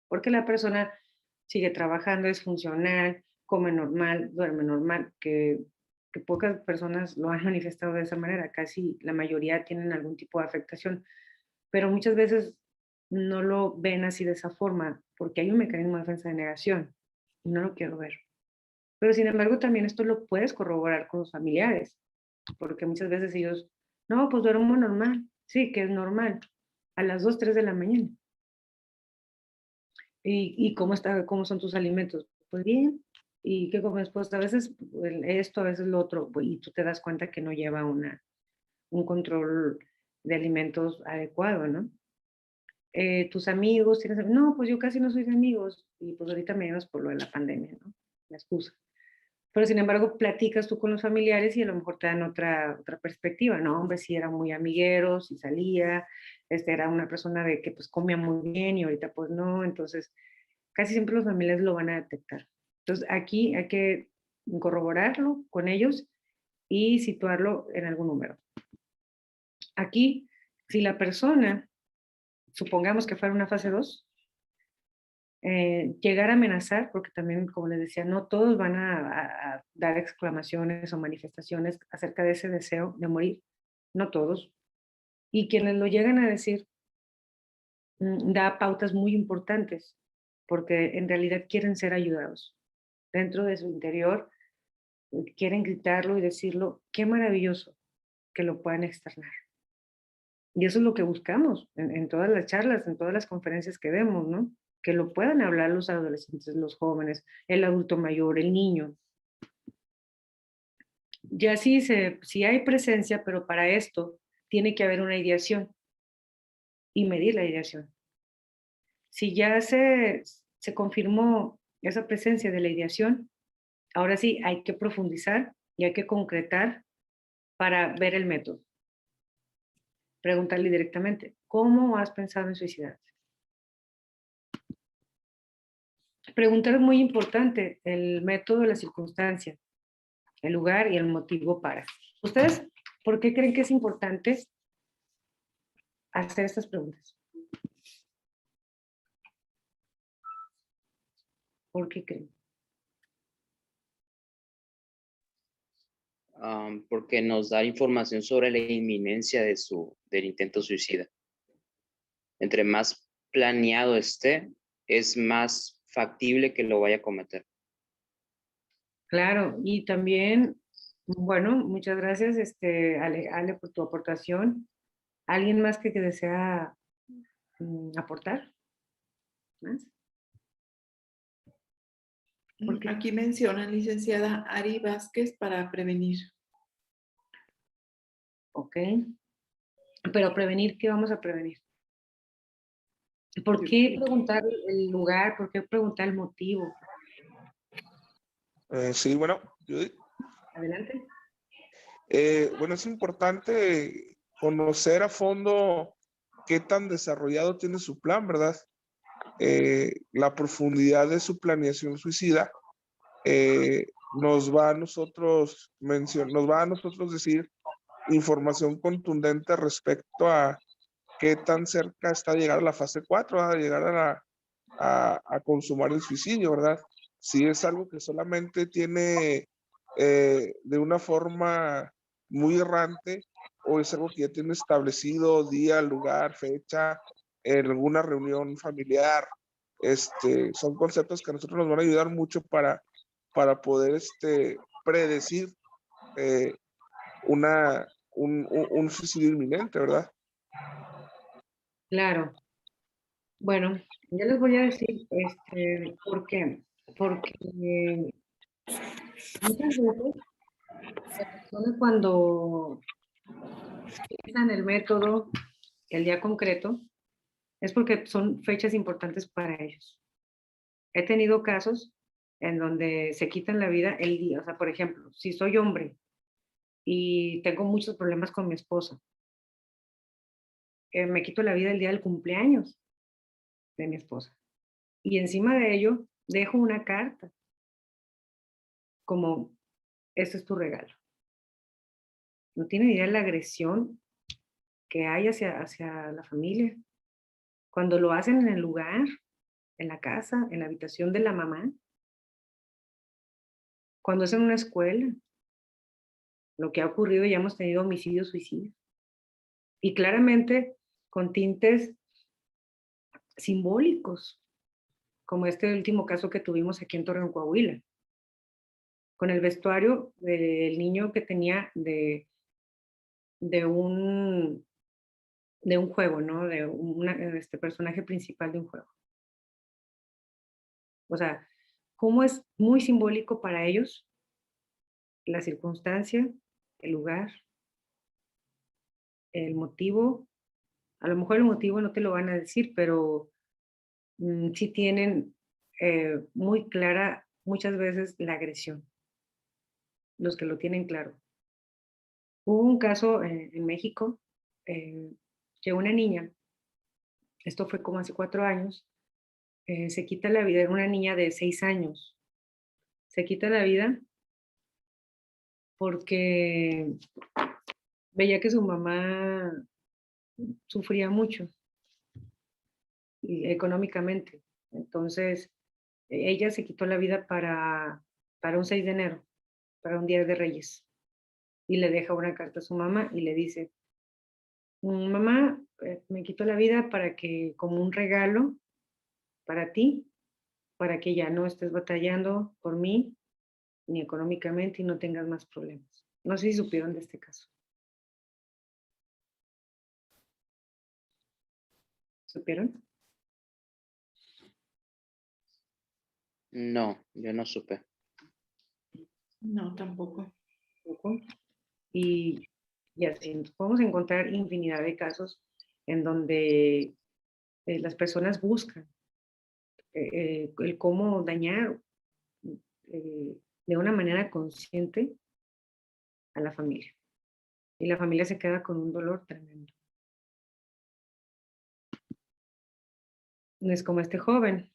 porque la persona sigue trabajando, es funcional, come normal, duerme normal, que pocas personas lo han manifestado de esa manera, casi la mayoría tienen algún tipo de afectación, pero muchas veces no lo ven así de esa forma, porque hay un mecanismo de defensa de negación, y no lo quiero ver. Pero sin embargo, también esto lo puedes corroborar con los familiares, porque muchas veces ellos No, pues duermo normal. Sí, que es normal. A las 2, 3 de la mañana. ¿Y cómo son tus alimentos? Pues bien. ¿Y qué comes? Pues a veces esto, a veces lo otro. Y tú te das cuenta que no lleva un control de alimentos adecuado, ¿no? Tus amigos, no, pues yo casi no soy de amigos. Y pues ahorita menos por lo de la pandemia, ¿no? La excusa. Pero sin embargo, platicas tú con los familiares y a lo mejor te dan otra perspectiva, ¿no? Hombre, sí era muy amiguero, sí salía, era una persona de que pues comía muy bien y ahorita pues no, entonces casi siempre los familiares lo van a detectar. Entonces aquí hay que corroborarlo con ellos y situarlo en algún número. Aquí, si la persona, supongamos que fuera una fase 2, llegar a amenazar, porque también, como les decía, no todos van a dar exclamaciones o manifestaciones acerca de ese deseo de morir, no todos. Y quienes lo llegan a decir, da pautas muy importantes, porque en realidad quieren ser ayudados. Dentro de su interior, quieren gritarlo y decirlo, qué maravilloso que lo puedan externar. Y eso es lo que buscamos en todas las charlas, en todas las conferencias que demos, ¿no? Que lo puedan hablar los adolescentes, los jóvenes, el adulto mayor, el niño. Ya sí hay presencia, pero para esto tiene que haber una ideación y medir la ideación. Si ya se confirmó esa presencia de la ideación, ahora sí hay que profundizar y hay que concretar para ver el método. Preguntarle directamente, ¿cómo has pensado en suicidarte? Preguntar es muy importante, el método, la circunstancia, el lugar y el motivo para. ¿Ustedes por qué creen que es importante hacer estas preguntas? ¿Por qué creen? Porque nos da información sobre la inminencia del intento suicida. Entre más planeado esté, es más factible que lo vaya a cometer. Claro, y también, bueno, muchas gracias, Ale, por tu aportación. ¿Alguien más que desea aportar? ¿Más? ¿Por qué? Aquí menciona licenciada Ari Vázquez para prevenir. Ok. Pero prevenir, ¿qué vamos a prevenir? ¿Por qué preguntar el lugar? ¿Por qué preguntar el motivo? Sí, bueno, Adelante. bueno, es importante conocer a fondo qué tan desarrollado tiene su plan, ¿verdad? La profundidad de su planeación suicida nos va a nosotros decir información contundente respecto a qué tan cerca está de llegar a la fase 4, a llegar a consumar el suicidio, ¿verdad? Si es algo que solamente tiene de una forma muy errante o es algo que ya tiene establecido día, lugar, fecha, en alguna reunión familiar, son conceptos que a nosotros nos van a ayudar mucho para poder predecir un suicidio inminente, ¿verdad? Claro. Bueno, yo les voy a decir por qué. Porque muchas veces las personas cuando utilizan el método, el día concreto, es porque son fechas importantes para ellos. He tenido casos en donde se quitan la vida el día, o sea, por ejemplo, si soy hombre y tengo muchos problemas con mi esposa, me quito la vida el día del cumpleaños de mi esposa. Y encima de ello, dejo una carta como, este es tu regalo. No tiene idea de la agresión que hay hacia la familia. Cuando lo hacen en el lugar, en la casa, en la habitación de la mamá, cuando es en una escuela, lo que ha ocurrido, ya hemos tenido homicidios, suicidios. Y claramente con tintes simbólicos, como este último caso que tuvimos aquí en Torreón, Coahuila, con el vestuario del niño que tenía de de un juego, ¿no? De este personaje principal de un juego. O sea, cómo es muy simbólico para ellos la circunstancia, el lugar, el motivo. A lo mejor el motivo no te lo van a decir, pero sí tienen muy clara muchas veces la agresión, los que lo tienen claro. Hubo un caso en México que una niña, esto fue como hace 4 años, se quita la vida, era una niña de 6 años, se quita la vida porque veía que su mamá sufría mucho económicamente. Entonces, ella se quitó la vida para un 6 de enero, para un Día de Reyes. Y le deja una carta a su mamá y le dice, mamá, me quito la vida para que, como un regalo para ti, para que ya no estés batallando por mí, ni económicamente, y no tengas más problemas. No sé si supieron de este caso. ¿Supieron? No, yo no supe. No, tampoco. Poco. Y así podemos encontrar infinidad de casos en donde las personas buscan el cómo dañar de una manera consciente a la familia. Y la familia se queda con un dolor tremendo. No es como este joven.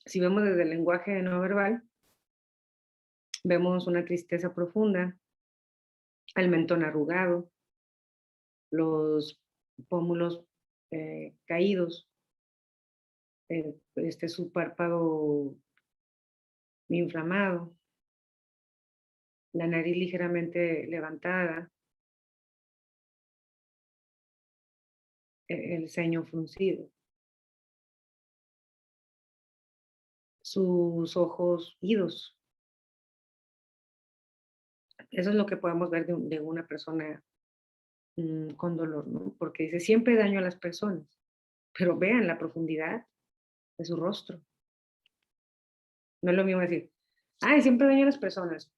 Si vemos desde el lenguaje no verbal, vemos una tristeza profunda, el mentón arrugado, los pómulos caídos, su párpado inflamado, la nariz ligeramente levantada, el ceño fruncido, sus ojos idos. Eso es lo que podemos ver de una persona con dolor, ¿no? Porque dice, siempre daño a las personas, pero vean la profundidad de su rostro. No es lo mismo decir, ay, siempre daño a las personas.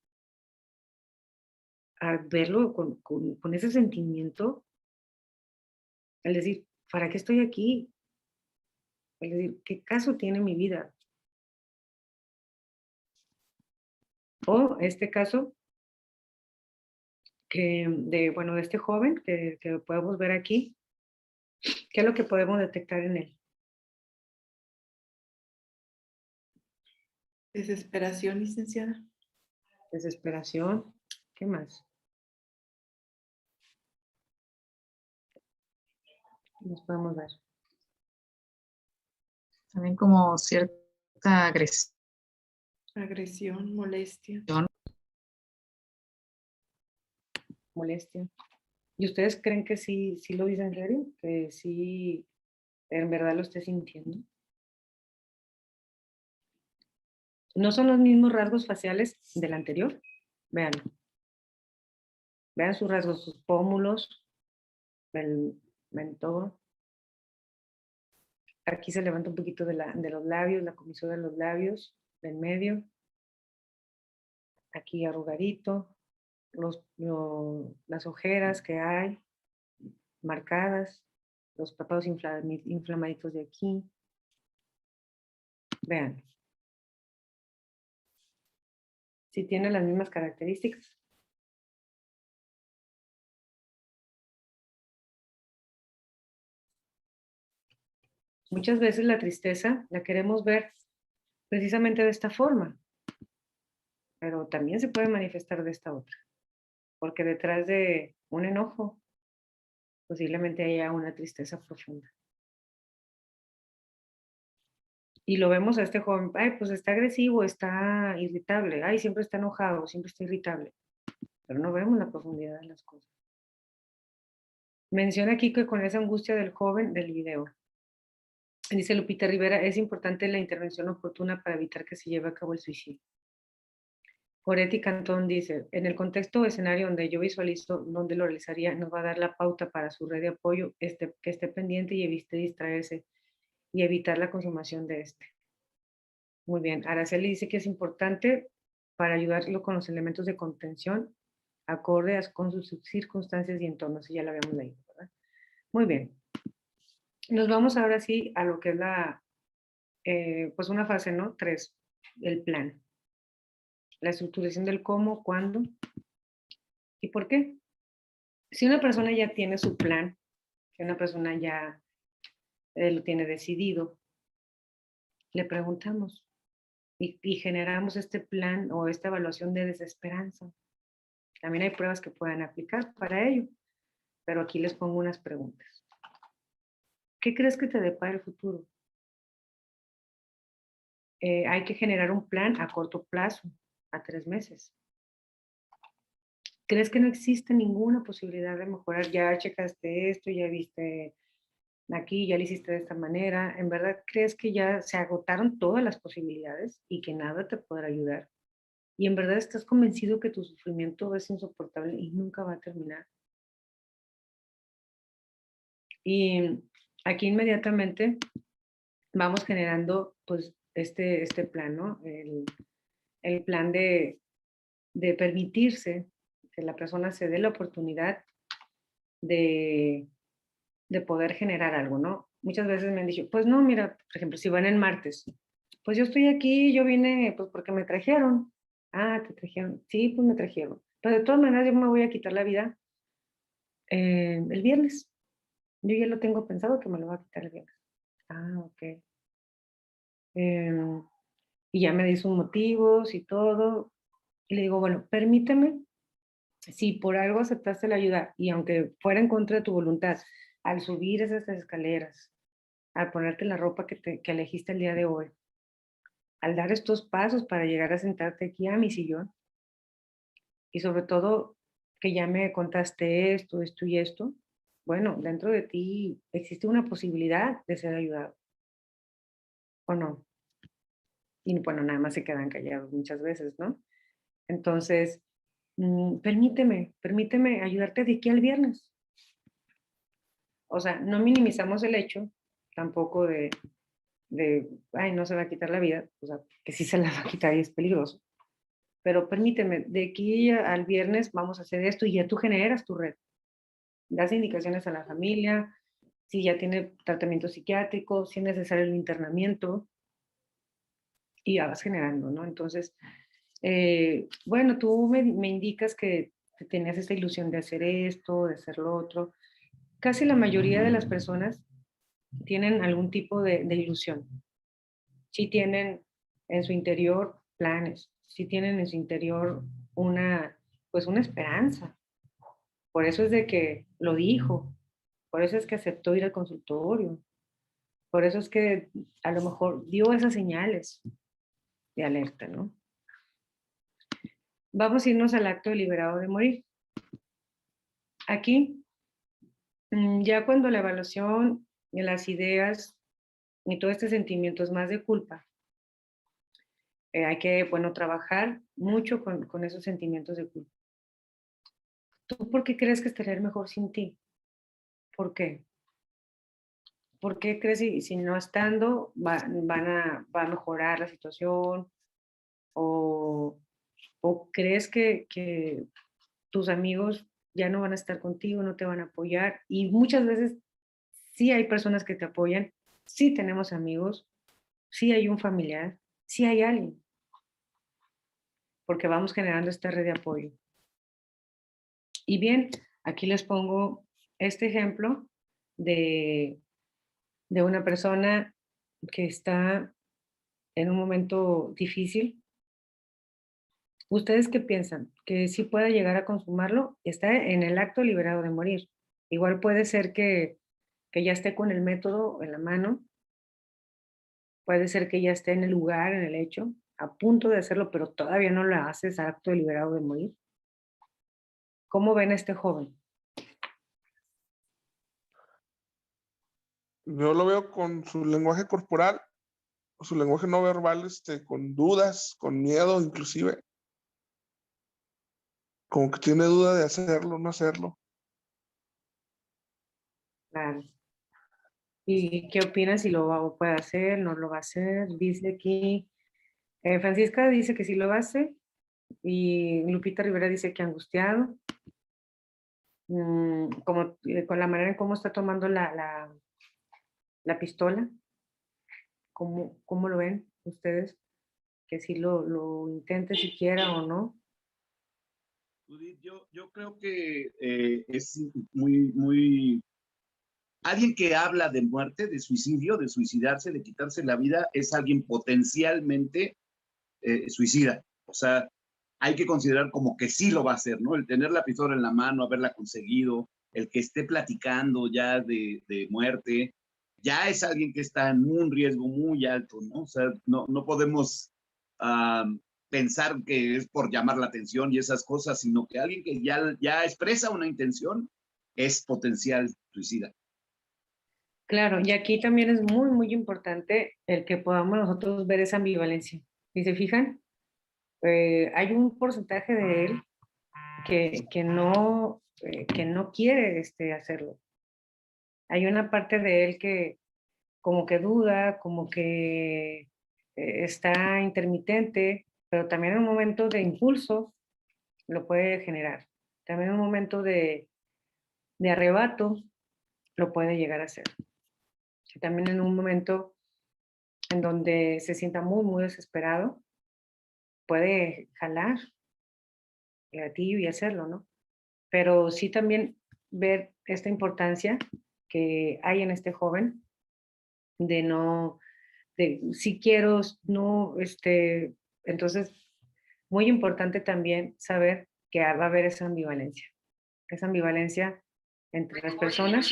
A verlo con ese sentimiento, al decir, ¿para qué estoy aquí? Al decir, ¿qué caso tiene mi vida? O este caso de este joven que podemos ver aquí, ¿qué es lo que podemos detectar en él? Desesperación, licenciada. Desesperación. ¿Qué más? Nos podemos ver. También como cierta agresión. Agresión, molestia. Molestia. ¿Y ustedes creen que sí lo dicen en serio? ¿Que sí en verdad lo esté sintiendo? ¿No son los mismos rasgos faciales del anterior? Véanlo. Vean sus rasgos, sus pómulos, el mentón. Aquí se levanta un poquito de los labios, la comisura de los labios, del medio. Aquí arrugadito. Las ojeras que hay marcadas, los párpados inflamaditos de aquí. Vean. Si tiene las mismas características. Muchas veces la tristeza la queremos ver precisamente de esta forma, pero también se puede manifestar de esta otra, porque detrás de un enojo posiblemente haya una tristeza profunda. Y lo vemos a este joven, ay, pues está agresivo, está irritable, ay, siempre está enojado, siempre está irritable, pero no vemos la profundidad de las cosas. Menciona aquí que con esa angustia del joven del video. Dice Lupita Rivera, es importante la intervención oportuna para evitar que se lleve a cabo el suicidio. Goretti Cantón dice, en el contexto o escenario donde yo visualizo dónde lo realizaría, nos va a dar la pauta para su red de apoyo, que esté pendiente y evite distraerse y evitar la consumación de este. Muy bien, Araceli dice que es importante para ayudarlo con los elementos de contención acordes con sus circunstancias y entornos, y ya lo habíamos leído, ¿verdad? Muy bien. Nos vamos ahora sí a lo que es la, pues una fase, ¿no? 3, el plan. La estructuración del cómo, cuándo y por qué. Si una persona ya tiene su plan, si una persona ya lo tiene decidido, le preguntamos y generamos este plan o esta evaluación de desesperanza. También hay pruebas que puedan aplicar para ello, pero aquí les pongo unas preguntas. ¿Qué crees que te depara el futuro? Hay que generar un plan a corto plazo, a 3 meses. ¿Crees que no existe ninguna posibilidad de mejorar? Ya checaste esto, ya viste aquí, ya lo hiciste de esta manera. ¿En verdad crees que ya se agotaron todas las posibilidades y que nada te podrá ayudar? ¿Y en verdad estás convencido que tu sufrimiento es insoportable y nunca va a terminar? Y aquí inmediatamente vamos generando pues este plan, ¿no? El plan de permitirse que la persona se dé la oportunidad de poder generar algo, ¿no? Muchas veces me han dicho, pues no, mira, por ejemplo, si van en martes, pues yo estoy aquí, yo vine pues porque me trajeron. Ah, te trajeron. Sí, pues me trajeron. Pero de todas maneras yo me voy a quitar la vida el viernes. Yo ya lo tengo pensado que me lo va a quitar el viernes. Ah, ok. Y ya me di sus motivos y todo. Y le digo, bueno, permíteme, si por algo aceptaste la ayuda y aunque fuera en contra de tu voluntad, al subir esas escaleras, al ponerte la ropa que elegiste el día de hoy, al dar estos pasos para llegar a sentarte aquí a mi sillón, y sobre todo que ya me contaste esto, esto y esto, bueno, dentro de ti existe una posibilidad de ser ayudado, ¿o no? Y bueno, nada más se quedan callados muchas veces, ¿no? Entonces, permíteme ayudarte de aquí al viernes. O sea, no minimizamos el hecho tampoco ay, no se va a quitar la vida, o sea, que sí se la va a quitar y es peligroso. Pero permíteme, de aquí al viernes vamos a hacer esto y ya tú generas tu red. Das indicaciones a la familia, si ya tiene tratamiento psiquiátrico, si es necesario el internamiento, y ya vas generando, ¿no? Entonces, bueno, tú me indicas que tenías esta ilusión de hacer esto, de hacer lo otro. Casi la mayoría de las personas tienen algún tipo de ilusión. Sí tienen en su interior planes, sí tienen en su interior pues una esperanza. Por eso es de que lo dijo, por eso es que aceptó ir al consultorio, por eso es que a lo mejor dio esas señales de alerta, ¿no? Vamos a irnos al acto deliberado de morir. Aquí, ya cuando la evaluación de las ideas y todo este sentimiento es más de culpa, hay que, bueno, trabajar mucho con esos sentimientos de culpa. ¿Tú por qué crees que estaría mejor sin ti? ¿Por qué? ¿Por qué crees si no estando va a mejorar la situación? ¿O crees que tus amigos ya no van a estar contigo, no te van a apoyar? Y muchas veces sí hay personas que te apoyan, sí tenemos amigos, sí hay un familiar, sí hay alguien, porque vamos generando esta red de apoyo. Y bien, aquí les pongo este ejemplo de una persona que está en un momento difícil. ¿Ustedes qué piensan? ¿Que sí pueda llegar a consumarlo? Está en el acto liberado de morir. Igual puede ser que ya esté con el método en la mano, puede ser que ya esté en el lugar, en el hecho, a punto de hacerlo, pero todavía no lo hace, es acto liberado de morir. ¿Cómo ven a este joven? Yo lo veo con su lenguaje corporal, su lenguaje no verbal, con dudas, con miedo inclusive. como que tiene duda de hacerlo o no hacerlo. Claro. ¿Y qué opinas si puede hacer, no lo va a hacer? Dice aquí, Francisca dice que sí lo hace y Lupita Rivera dice que angustiado. Como, con la manera en cómo está tomando la pistola, ¿cómo lo ven ustedes? Que si lo intente siquiera o no. Judith, yo creo que es muy... Alguien que habla de muerte, de suicidio, de suicidarse, de quitarse la vida, es alguien potencialmente suicida. O sea, hay que considerar como que sí lo va a hacer, ¿no? El tener la pistola en la mano, haberla conseguido, el que esté platicando ya de muerte, ya es alguien que está en un riesgo muy alto, ¿no? O sea, no podemos pensar que es por llamar la atención y esas cosas, sino que alguien que ya expresa una intención es potencial suicida. Claro, y aquí también es muy importante el que podamos nosotros ver esa ambivalencia. Si se fijan, hay un porcentaje de él que no quiere hacerlo. Hay una parte de él que como que duda, como que está intermitente, pero también en un momento de impulso lo puede generar. También en un momento de arrebato lo puede llegar a hacer. Y también en un momento en donde se sienta muy desesperado, puede jalar el gatillo y hacerlo, ¿no? Pero sí también ver esta importancia que hay en este joven de no, de si quiero, no, entonces, muy importante también saber que va a haber esa ambivalencia entre las personas.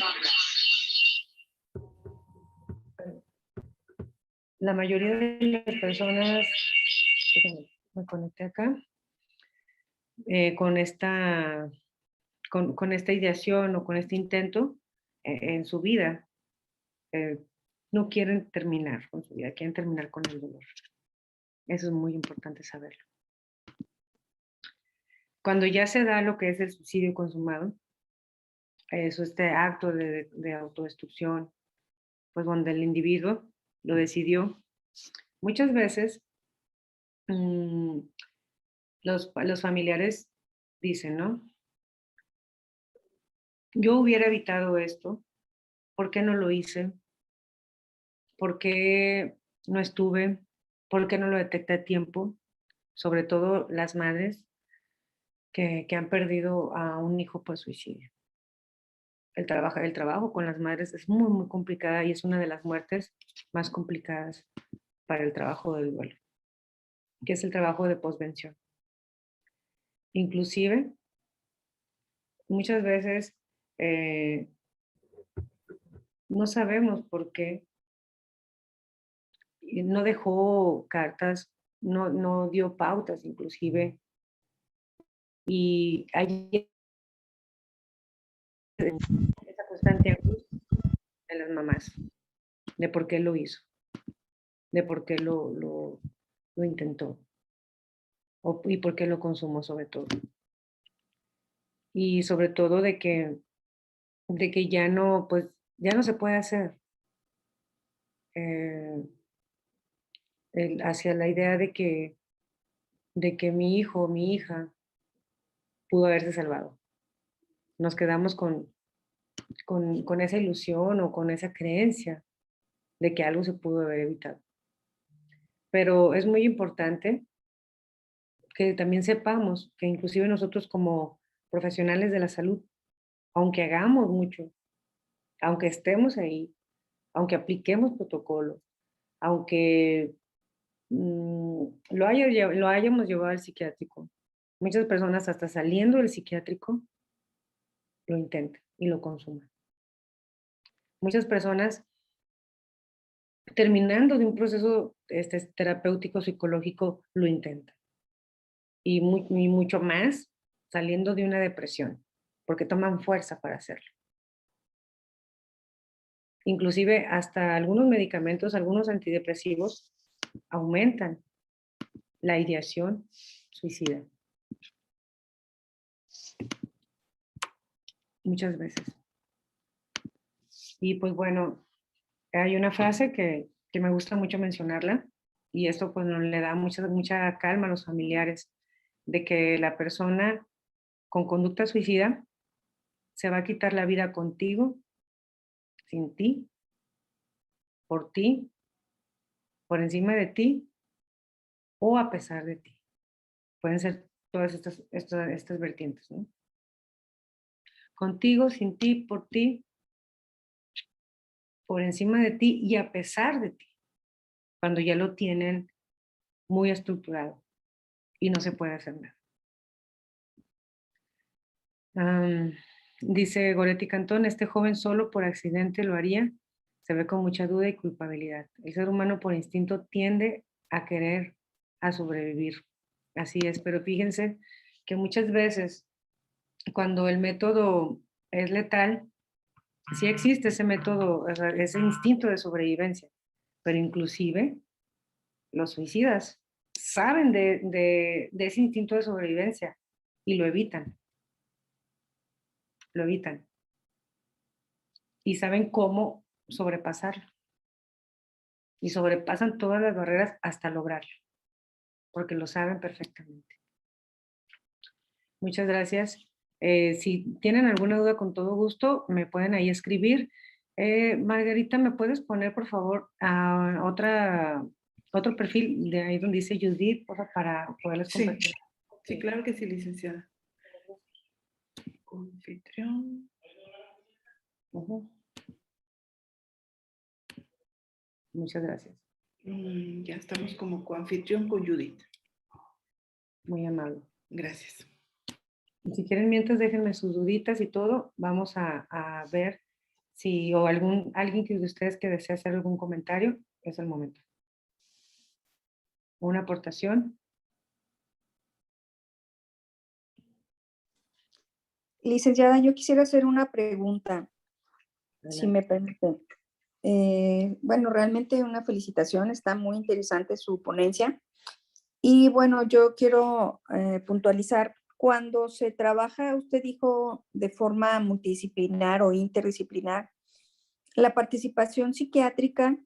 La mayoría de las personas, me conecté acá, con esta ideación o con este intento en su vida, no quieren terminar con su vida, quieren terminar con el dolor. Eso es muy importante saberlo. Cuando ya se da lo que es el suicidio consumado, eso, este acto de autodestrucción, pues donde el individuo lo decidió, muchas veces los familiares dicen, ¿no? Yo hubiera evitado esto, ¿por qué no lo hice? ¿Por qué no estuve? ¿Por qué no lo detecté a tiempo? Sobre todo las madres que han perdido a un hijo por suicidio. El trabajo con las madres es muy complicada y es una de las muertes más complicadas para el trabajo del duelo, que es el trabajo de posvención. Inclusive, muchas veces no sabemos por qué no dejó cartas, no dio pautas inclusive, y hay esa constante angustia en las mamás de por qué lo hizo, de por qué lo intentó y por qué lo consumó sobre todo. Y sobre todo de que ya no, pues, ya no se puede hacer. Hacia la idea de que mi hijo o mi hija pudo haberse salvado. Nos quedamos con esa ilusión o con esa creencia de que algo se pudo haber evitado. Pero es muy importante que también sepamos que inclusive nosotros como profesionales de la salud, aunque hagamos mucho, aunque estemos ahí, aunque apliquemos protocolos, aunque lo hayamos llevado al psiquiátrico, muchas personas hasta saliendo del psiquiátrico lo intentan y lo consuman. Muchas personas terminando de un proceso terapéutico psicológico lo intentan. Y mucho más saliendo de una depresión, porque toman fuerza para hacerlo. Inclusive hasta algunos medicamentos, algunos antidepresivos aumentan la ideación suicida. Muchas veces. Y pues bueno, hay una frase que me gusta mucho mencionarla, y esto pues no le da mucha calma a los familiares, de que la persona con conducta suicida se va a quitar la vida contigo, sin ti, por encima de ti o a pesar de ti. Pueden ser todas estas vertientes, ¿no? Contigo, sin ti, por encima de ti y a pesar de ti, cuando ya lo tienen muy estructurado y no se puede hacer nada. Dice Goretti Cantón, este joven solo por accidente lo haría, se ve con mucha duda y culpabilidad. El ser humano por instinto tiende a querer, a sobrevivir. Así es, pero fíjense que muchas veces cuando el método es letal, sí existe ese método, o sea, ese instinto de sobrevivencia, pero inclusive los suicidas saben de ese instinto de sobrevivencia y lo evitan. Lo evitan. Y saben cómo sobrepasarlo. Y sobrepasan todas las barreras hasta lograrlo, porque lo saben perfectamente. Muchas gracias. Si tienen alguna duda, con todo gusto, me pueden ahí escribir. Margarita, ¿me puedes poner, por favor, a otro perfil de ahí donde dice Judith, por favor, para poderles Sí, compartir? sí, claro que sí, licenciada. Anfitrión. Muchas gracias. Ya estamos como coanfitrión con Judith. Muy amable. Gracias. Si quieren, mientras déjenme sus duditas y todo, vamos a ver si o alguien que de ustedes que desea hacer algún comentario, es el momento. Una aportación. Licenciada, yo quisiera hacer una pregunta, si Adelante. me permite. Bueno, realmente una felicitación, está muy interesante su ponencia. Y bueno, yo quiero puntualizar, cuando se trabaja, usted dijo, de forma multidisciplinar o interdisciplinar, la participación psiquiátrica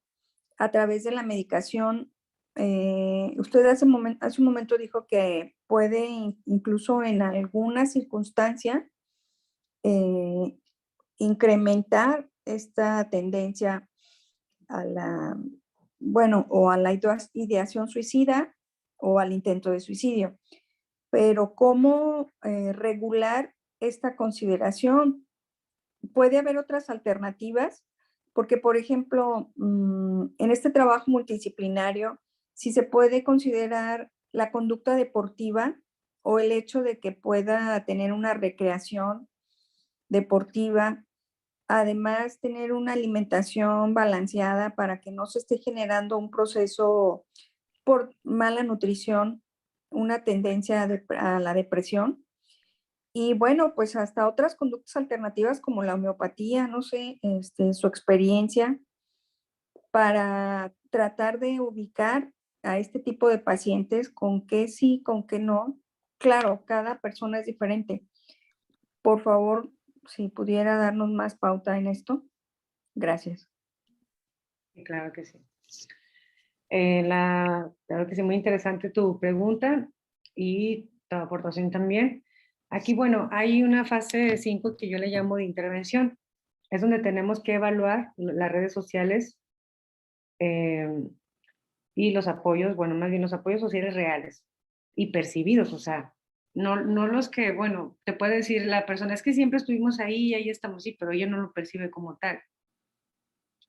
a través de la medicación, usted hace un momento dijo que puede incluso en alguna circunstancia incrementar esta tendencia a la, bueno, o a la ideación suicida o al intento de suicidio. Pero ¿cómo regular esta consideración? ¿Puede haber otras alternativas? Porque, por ejemplo, en este trabajo multidisciplinario, si se puede considerar la conducta deportiva o el hecho de que pueda tener una recreación deportiva, además tener una alimentación balanceada para que no se esté generando un proceso por mala nutrición, una tendencia a la depresión. Y bueno, pues hasta otras conductas alternativas como la homeopatía, no sé, su experiencia para tratar de ubicar a este tipo de pacientes con qué sí, con qué no. Claro, cada persona es diferente. Por favor, si pudiera darnos más pauta en esto. Gracias. Claro que sí. Claro que sí, muy interesante tu pregunta y tu aportación también. Aquí, bueno, hay una fase 5 que yo le llamo de intervención. Es donde tenemos que evaluar las redes sociales y los apoyos, bueno, más bien los apoyos sociales reales y percibidos, o sea, no los que, bueno, te puede decir la persona, es que siempre estuvimos ahí y ahí estamos, sí, pero ella no lo percibe como tal,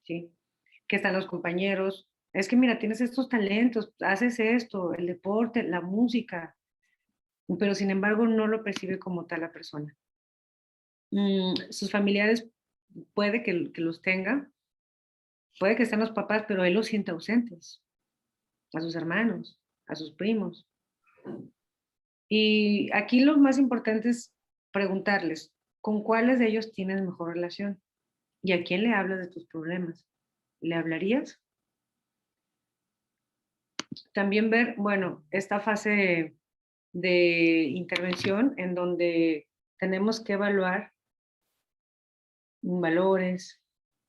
¿sí? Que están los compañeros, es que mira, tienes estos talentos, haces esto, el deporte, la música, pero sin embargo no lo percibe como tal la persona. Sus familiares puede que los tenga, puede que estén los papás, pero él los siente ausentes, a sus hermanos, a sus primos. Y aquí lo más importante es preguntarles, ¿con cuáles de ellos tienes mejor relación? ¿Y a quién le hablas de tus problemas? ¿Le hablarías? También ver, bueno, esta fase de intervención en donde tenemos que evaluar valores,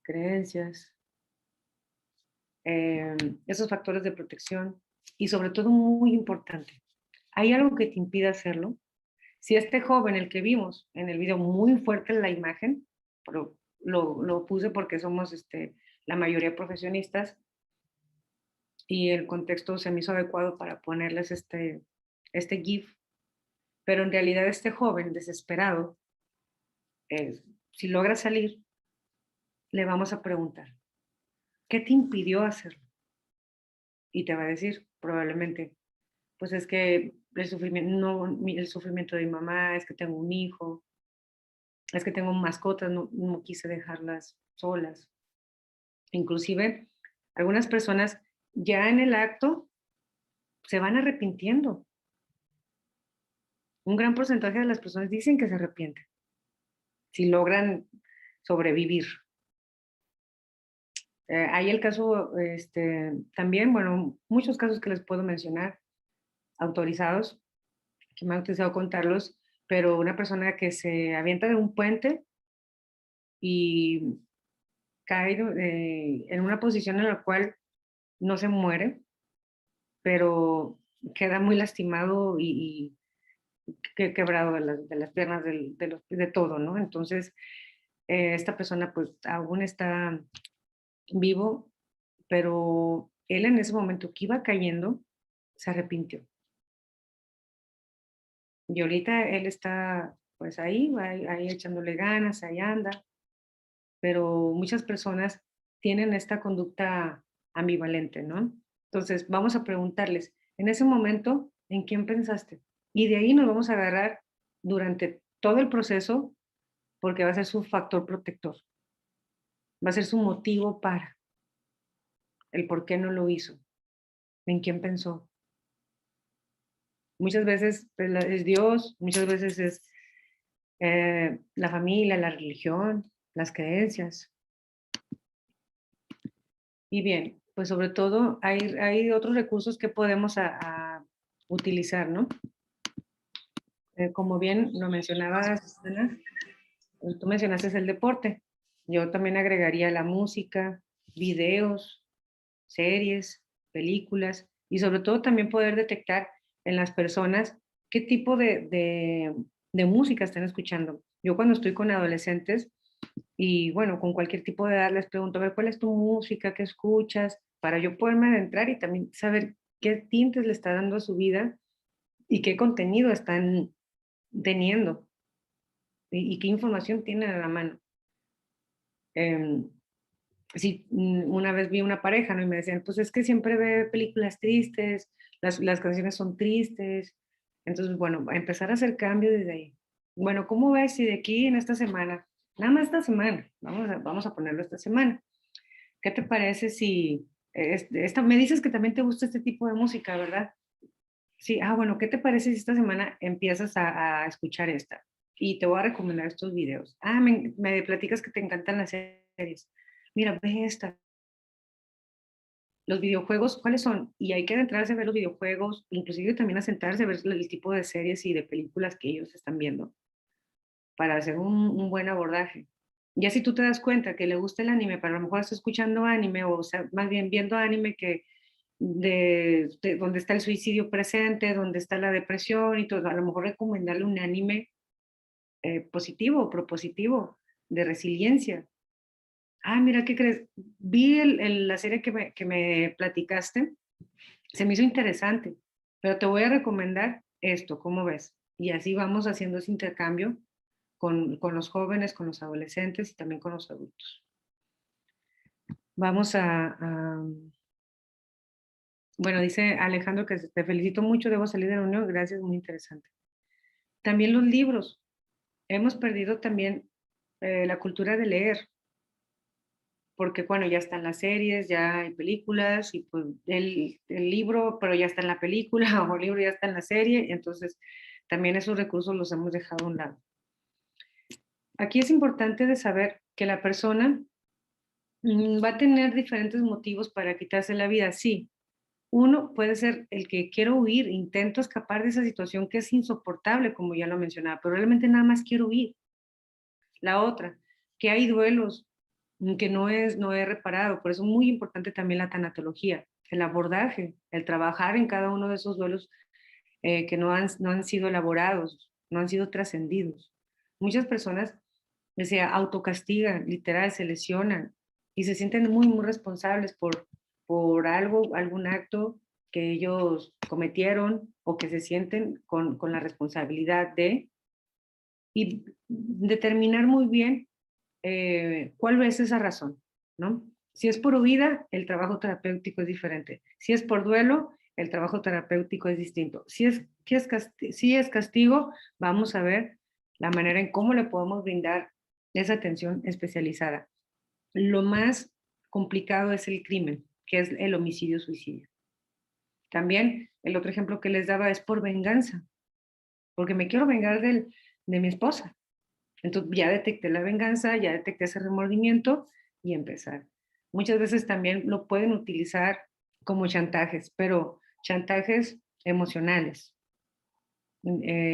creencias, esos factores de protección y sobre todo muy importante, ¿hay algo que te impida hacerlo? Si este joven, el que vimos en el video, muy fuerte en la imagen, pero lo puse porque somos la mayoría profesionistas y el contexto se me hizo adecuado para ponerles este GIF, pero en realidad este joven desesperado, si logra salir, le vamos a preguntar, ¿qué te impidió hacerlo? Y te va a decir probablemente, pues es que el sufrimiento, no, el sufrimiento de mi mamá, es que tengo un hijo, es que tengo mascotas, no quise dejarlas solas. Inclusive, algunas personas ya en el acto se van arrepintiendo. Un gran porcentaje de las personas dicen que se arrepienten si logran sobrevivir. Hay el caso, también, bueno, muchos casos que les puedo mencionar, autorizados, que me ha autorizado contarlos, pero una persona que se avienta de un puente y cae en una posición en la cual no se muere, pero queda muy lastimado y quebrado de las piernas, de todo, ¿no? Entonces, esta persona pues aún está vivo, pero él en ese momento que iba cayendo, se arrepintió. Y ahorita él está pues ahí echándole ganas, ahí anda, pero muchas personas tienen esta conducta ambivalente, ¿no? Entonces, vamos a preguntarles, en ese momento, ¿en quién pensaste? Y de ahí nos vamos a agarrar durante todo el proceso, porque va a ser su factor protector, va a ser su motivo para el por qué no lo hizo, en quién pensó. Muchas veces pues, es Dios, muchas veces es la familia, la religión, las creencias. Y bien, pues sobre todo hay otros recursos que podemos utilizar, ¿no? Como bien lo mencionabas, Ana, tú mencionaste el deporte. Yo también agregaría la música, videos, series, películas y sobre todo también poder detectar en las personas qué tipo de música están escuchando. Yo cuando estoy con adolescentes y bueno, con cualquier tipo de edad les pregunto, a ver, ¿cuál es tu música? ¿Qué escuchas? Para yo poderme adentrar y también saber qué tintes le está dando a su vida y qué contenido están teniendo y qué información tienen a la mano. Sí, una vez vi una pareja, ¿no? Y me decían, pues es que siempre ve películas tristes, las canciones son tristes. Entonces, bueno, a empezar a hacer cambio desde ahí. Bueno, ¿cómo ves si de aquí en esta semana, nada más esta semana, vamos a ponerlo esta semana, ¿qué te parece si, me dices que también te gusta este tipo de música, ¿verdad? Sí, bueno, ¿qué te parece si esta semana empiezas a escuchar esta? Y te voy a recomendar estos videos. Me platicas que te encantan las series. Mira, ve esta. Los videojuegos, ¿cuáles son? Y hay que adentrarse a ver los videojuegos, inclusive también a sentarse a ver el tipo de series y de películas que ellos están viendo para hacer un buen abordaje. Ya si tú te das cuenta que le gusta el anime, pero a lo mejor está escuchando anime o sea, más bien viendo anime que de donde está el suicidio presente, donde está la depresión y todo, a lo mejor recomendarle un anime positivo, propositivo, de resiliencia. Mira, ¿qué crees? Vi la serie que me platicaste, se me hizo interesante, pero te voy a recomendar esto, ¿cómo ves? Y así vamos haciendo ese intercambio con los jóvenes, con los adolescentes y también con los adultos. Vamos bueno, dice Alejandro que te felicito mucho, debo salir de la reunión, gracias, muy interesante. También los libros. Hemos perdido también la cultura de leer, porque bueno, ya están las series, ya hay películas y pues el libro, pero ya está en la película o el libro ya está en la serie, entonces también esos recursos los hemos dejado a un lado. Aquí es importante de saber que la persona va a tener diferentes motivos para quitarse la vida, sí, Uno puede ser el que quiero huir, intento escapar de esa situación que es insoportable, como ya lo mencionaba, pero realmente nada más quiero huir. La otra, que hay duelos que no he reparado, por eso es muy importante también la tanatología, el abordaje, el trabajar en cada uno de esos duelos que no han sido elaborados, no han sido trascendidos. Muchas personas se autocastigan, literal, se lesionan y se sienten muy, muy responsables por algo, algún acto que ellos cometieron o que se sienten con la responsabilidad de, y determinar muy bien cuál es esa razón, ¿no? Si es por huida, el trabajo terapéutico es diferente. Si es por duelo, el trabajo terapéutico es distinto. Si es castigo, vamos a ver la manera en cómo le podemos brindar esa atención especializada. Lo más complicado es el crimen, que es el homicidio-suicidio. También el otro ejemplo que les daba es por venganza, porque me quiero vengar de mi esposa. Entonces ya detecté la venganza, ya detecté ese remordimiento y empezar. Muchas veces también lo pueden utilizar como chantajes, pero chantajes emocionales,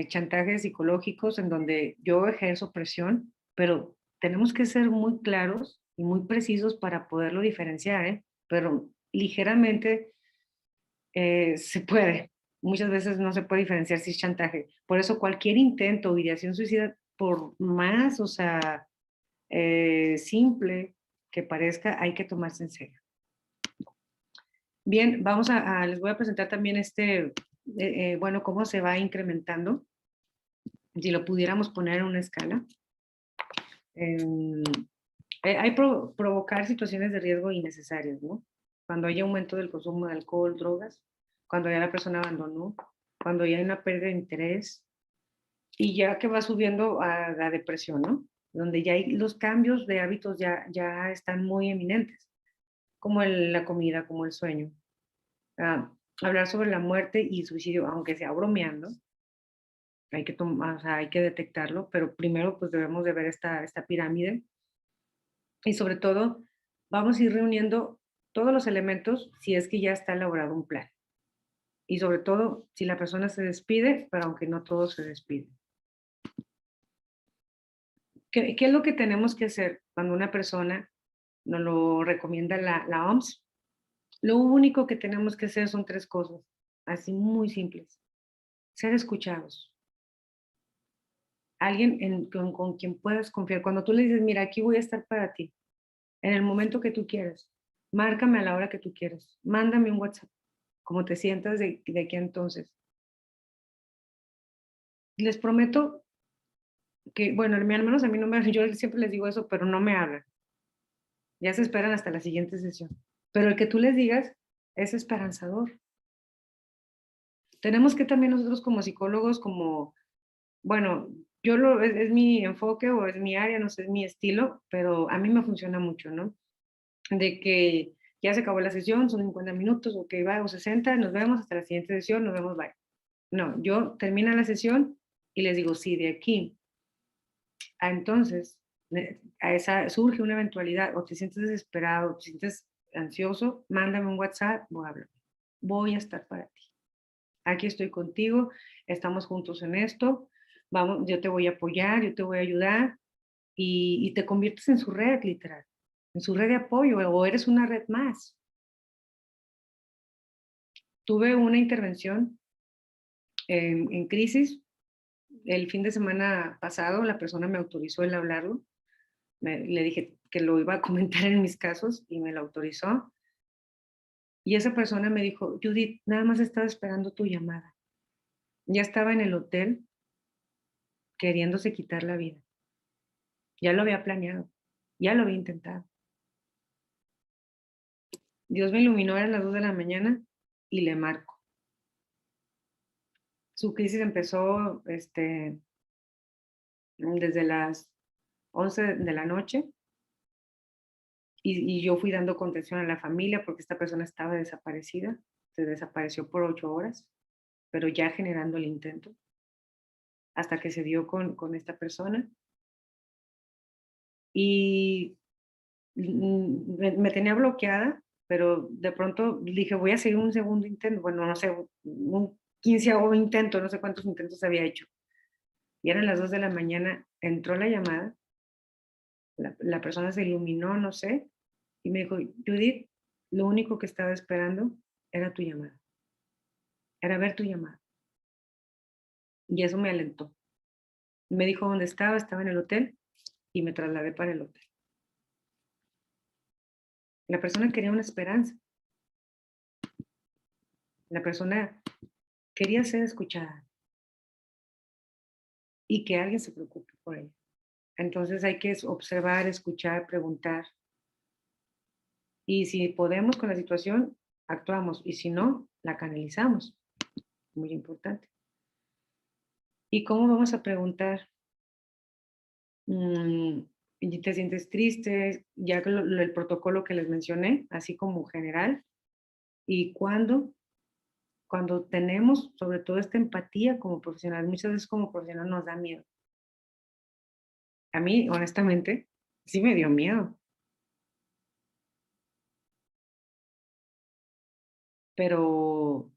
chantajes psicológicos en donde yo ejerzo presión, pero tenemos que ser muy claros y muy precisos para poderlo diferenciar, ¿eh? Pero ligeramente se puede. Muchas veces no se puede diferenciar si es chantaje. Por eso cualquier intento o ideación suicida, por más, o sea, simple que parezca, hay que tomarse en serio. Bien, les voy a presentar también bueno, cómo se va incrementando. Si lo pudiéramos poner en una escala. Hay provocar situaciones de riesgo innecesarias, ¿no? Cuando hay aumento del consumo de alcohol, drogas, cuando ya la persona abandonó, cuando ya hay una pérdida de interés y ya que va subiendo a la depresión, ¿no? Donde ya hay los cambios de hábitos ya están muy eminentes, como la comida, como el sueño. Hablar sobre la muerte y suicidio, aunque sea bromeando, o sea, hay que detectarlo, pero primero pues debemos de ver esta pirámide y sobre todo vamos a ir reuniendo todos los elementos si es que ya está elaborado un plan. Y sobre todo si la persona se despide, pero aunque no todos se despiden. ¿Qué es lo que tenemos que hacer cuando una persona nos lo recomienda la OMS? Lo único que tenemos que hacer son 3 cosas, así muy simples. Ser escuchados. Alguien con quien puedas confiar. Cuando tú le dices, mira, aquí voy a estar para ti, en el momento que tú quieras, márcame a la hora que tú quieras, mándame un WhatsApp, como te sientas de aquí a entonces. Les prometo que, bueno, al menos a mí no me, yo siempre les digo eso, pero no me hablan. Ya se esperan hasta la siguiente sesión. Pero el que tú les digas es esperanzador. Tenemos que también nosotros como psicólogos, bueno, es mi enfoque o es mi área, no sé, es mi estilo, pero a mí me funciona mucho, ¿no? De que ya se acabó la sesión, son 50 minutos, ok, va, o 60, nos vemos hasta la siguiente sesión, nos vemos, bye. No, yo termino la sesión y les digo, sí, de aquí entonces, a esa surge una eventualidad, o te sientes desesperado, o te sientes ansioso, mándame un WhatsApp o habla. Voy a estar para ti. Aquí estoy contigo, estamos juntos en esto, vamos, yo te voy a apoyar, yo te voy a ayudar y te conviertes en su red, literal, en su red de apoyo o eres una red más. Tuve una intervención en crisis el fin de semana pasado, la persona me autorizó el hablarlo. Le dije que lo iba a comentar en mis casos y me lo autorizó. Y esa persona me dijo, Judith, nada más estaba esperando tu llamada. Ya estaba en el hotel queriéndose quitar la vida. Ya lo había planeado, ya lo había intentado. Dios me iluminó, eran las 2 de la mañana y le marco. Su crisis empezó desde las 11 de la noche y yo fui dando contención a la familia porque esta persona estaba desaparecida. Se desapareció por 8 horas, pero ya generando el intento, hasta que se dio con esta persona. Y me tenía bloqueada pero de pronto dije, voy a seguir un segundo intento, bueno, no sé, un 15º intento, no sé cuántos intentos había hecho. Y eran las 2 de la mañana, entró la llamada, la persona se iluminó, no sé, y me dijo, Judith, lo único que estaba esperando era tu llamada, era ver tu llamada. Y eso me alentó. Me dijo dónde estaba en el hotel y me trasladé para el hotel. La persona quería una esperanza. La persona quería ser escuchada y que alguien se preocupe por ella. Entonces hay que observar, escuchar, preguntar. Y si podemos con la situación, actuamos. Y si no, la canalizamos. Muy importante. ¿Y cómo vamos a preguntar? ¿Te sientes triste? Ya que el protocolo que les mencioné, así como general. ¿Y cuándo? Cuando tenemos sobre todo esta empatía como profesional, muchas veces como profesional nos da miedo. A mí, honestamente, sí me dio miedo. Pero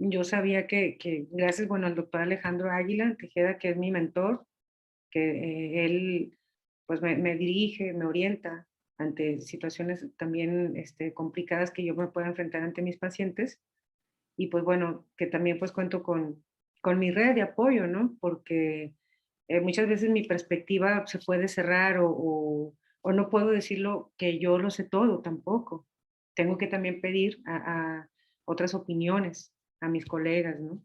yo sabía que gracias, bueno, al doctor Alejandro Águila Tejeda, que es mi mentor, que él pues me dirige, me orienta ante situaciones también complicadas que yo me pueda enfrentar ante mis pacientes. Y pues bueno, que también pues cuento con mi red de apoyo, ¿no? Porque muchas veces mi perspectiva se puede cerrar o no puedo decirlo que yo lo sé todo tampoco. Tengo que también pedir a otras opiniones, a mis colegas, ¿no?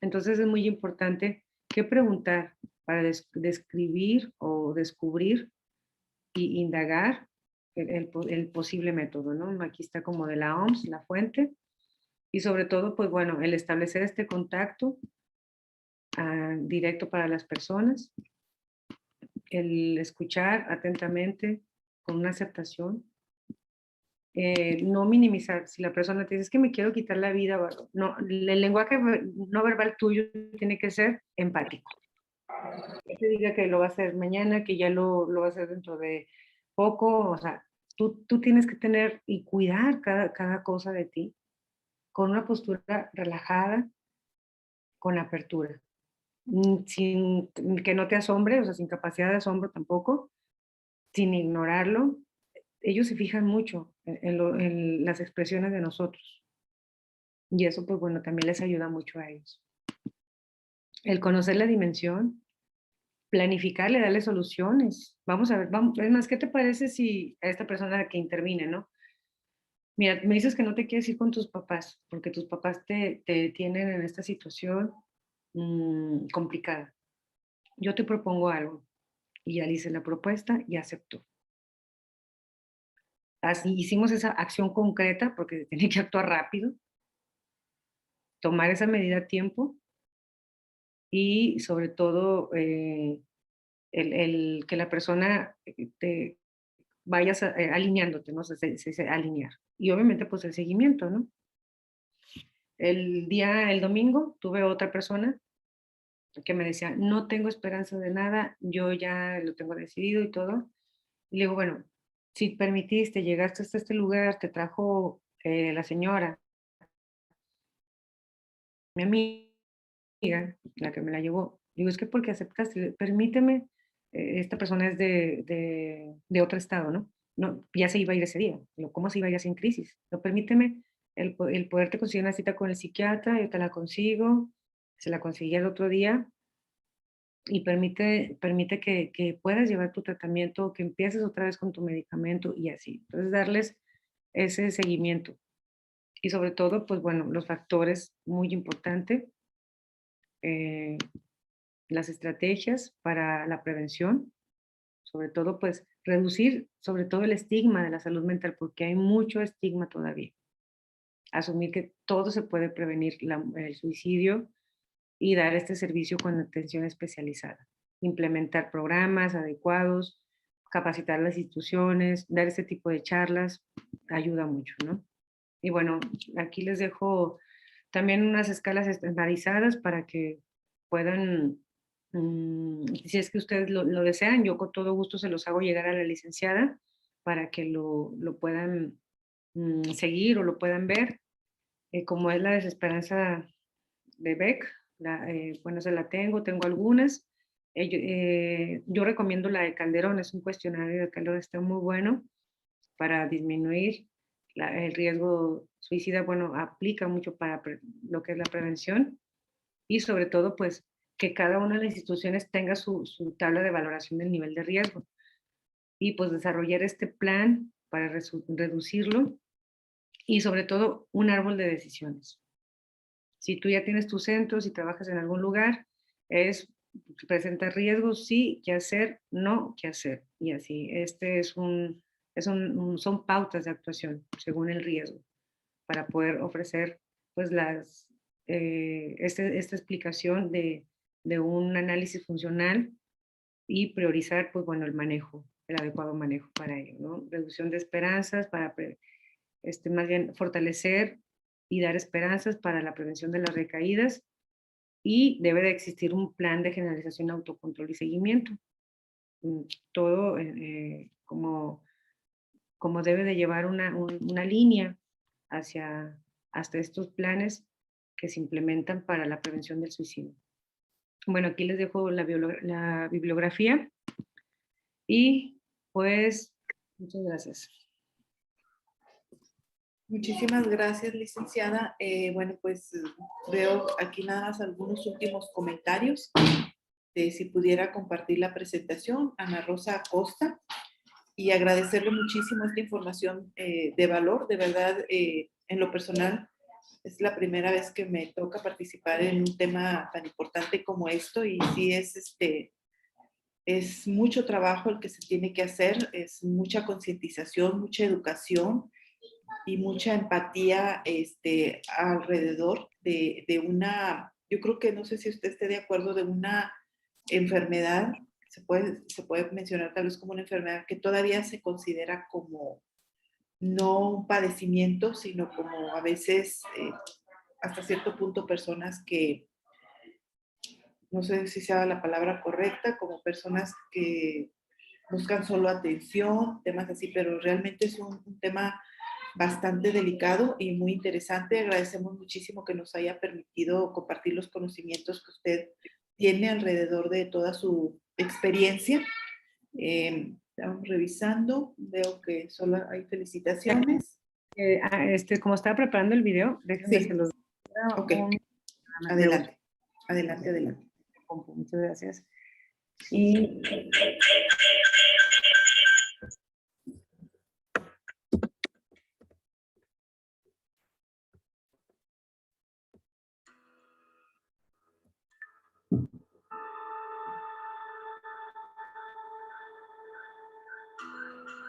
Entonces es muy importante qué preguntar para describir o descubrir y indagar el posible método, ¿no? Aquí está como de la OMS, la fuente, y sobre todo, pues bueno, el establecer este contacto directo para las personas, el escuchar atentamente con una aceptación, no minimizar. Si la persona te dice, es que me quiero quitar la vida, no, el lenguaje no verbal tuyo tiene que ser empático. Que te diga que lo va a hacer mañana, que ya lo va a hacer dentro de poco, o sea, tú tienes que tener y cuidar cada cosa de ti con una postura relajada, con apertura, sin que no te asombre, o sea, sin capacidad de asombro tampoco, sin ignorarlo. Ellos se fijan mucho en las expresiones de nosotros y eso, pues bueno, también les ayuda mucho a ellos. El conocer la dimensión, planificarle, darle soluciones. Vamos a ver, vamos, es más, ¿qué te parece si a esta persona que interviene, no? Mira, me dices que no te quieres ir con tus papás, porque tus papás te tienen en esta situación complicada. Yo te propongo algo. Y ya le hice la propuesta y aceptó. Así hicimos esa acción concreta, porque tenía que actuar rápido, tomar esa medida a tiempo y sobre todo el que la persona te vayas alineándote, ¿no? Se alinear. Y obviamente pues el seguimiento, ¿no? El domingo, tuve otra persona que me decía, no tengo esperanza de nada, yo ya lo tengo decidido y todo. Y le digo, bueno, si permitiste, llegaste hasta este lugar, te trajo la señora, mi amiga, la que me la llevó. Digo, es que porque aceptaste, permíteme, esta persona es de otro estado, ¿no? No, ya se iba a ir ese día. ¿Cómo se iba a ir sin crisis? No, permíteme el poderte conseguir una cita con el psiquiatra, yo te la consigo, se la conseguí el otro día y permite que puedas llevar tu tratamiento, que empieces otra vez con tu medicamento y así. Entonces, darles ese seguimiento. Y sobre todo, pues bueno, los factores muy importantes, las estrategias para la prevención, sobre todo, pues reducir sobre todo el estigma de la salud mental, porque hay mucho estigma todavía. Asumir que todo se puede prevenir, el suicidio, y dar este servicio con atención especializada. Implementar programas adecuados, capacitar las instituciones, dar este tipo de charlas, ayuda mucho, ¿no? Y bueno, aquí les dejo también unas escalas estandarizadas para que puedan, si es que ustedes lo desean, yo con todo gusto se los hago llegar a la licenciada para que lo puedan seguir o lo puedan ver, como es la desesperanza de Beck. Bueno, se la tengo algunas. Yo recomiendo la de Calderón, es un cuestionario de Calderón, está muy bueno para disminuir el riesgo suicida. Bueno, aplica mucho para lo que es la prevención y sobre todo, pues, que cada una de las instituciones tenga su tabla de valoración del nivel de riesgo y pues desarrollar este plan para reducirlo y sobre todo un árbol de decisiones. Si tú ya tienes tu centro, si trabajas en algún lugar, presenta riesgos, sí, qué hacer, no, qué hacer. Y así, son pautas de actuación según el riesgo para poder ofrecer pues esta explicación de un análisis funcional y priorizar pues bueno el manejo, el adecuado manejo para ello, ¿no? Reducción de esperanzas para más bien fortalecer y dar esperanzas para la prevención de las recaídas y debe de existir un plan de generalización, autocontrol y seguimiento. Todo como debe de llevar una línea hasta estos planes que se implementan para la prevención del suicidio. Bueno, aquí les dejo la bibliografía y pues muchas gracias. Muchísimas gracias, licenciada. Bueno, pues veo aquí nada más algunos últimos comentarios. Si pudiera compartir la presentación, Ana Rosa Acosta, y agradecerle muchísimo esta información de valor. De verdad, en lo personal, es la primera vez que me toca participar en un tema tan importante como esto y sí es mucho trabajo el que se tiene que hacer, es mucha concientización, mucha educación y mucha empatía alrededor de una, yo creo que no sé si usted esté de acuerdo, de una enfermedad, se puede mencionar tal vez como una enfermedad que todavía se considera como no un padecimiento, sino como a veces hasta cierto punto personas que, no sé si sea la palabra correcta, como personas que buscan solo atención, temas así, pero realmente es un tema bastante delicado y muy interesante. Agradecemos muchísimo que nos haya permitido compartir los conocimientos que usted tiene alrededor de toda su experiencia. Estamos revisando, veo que solo hay felicitaciones. Como estaba preparando el video, déjenme Sí. se los... Ok, adelante, adelante. Muchas gracias. Y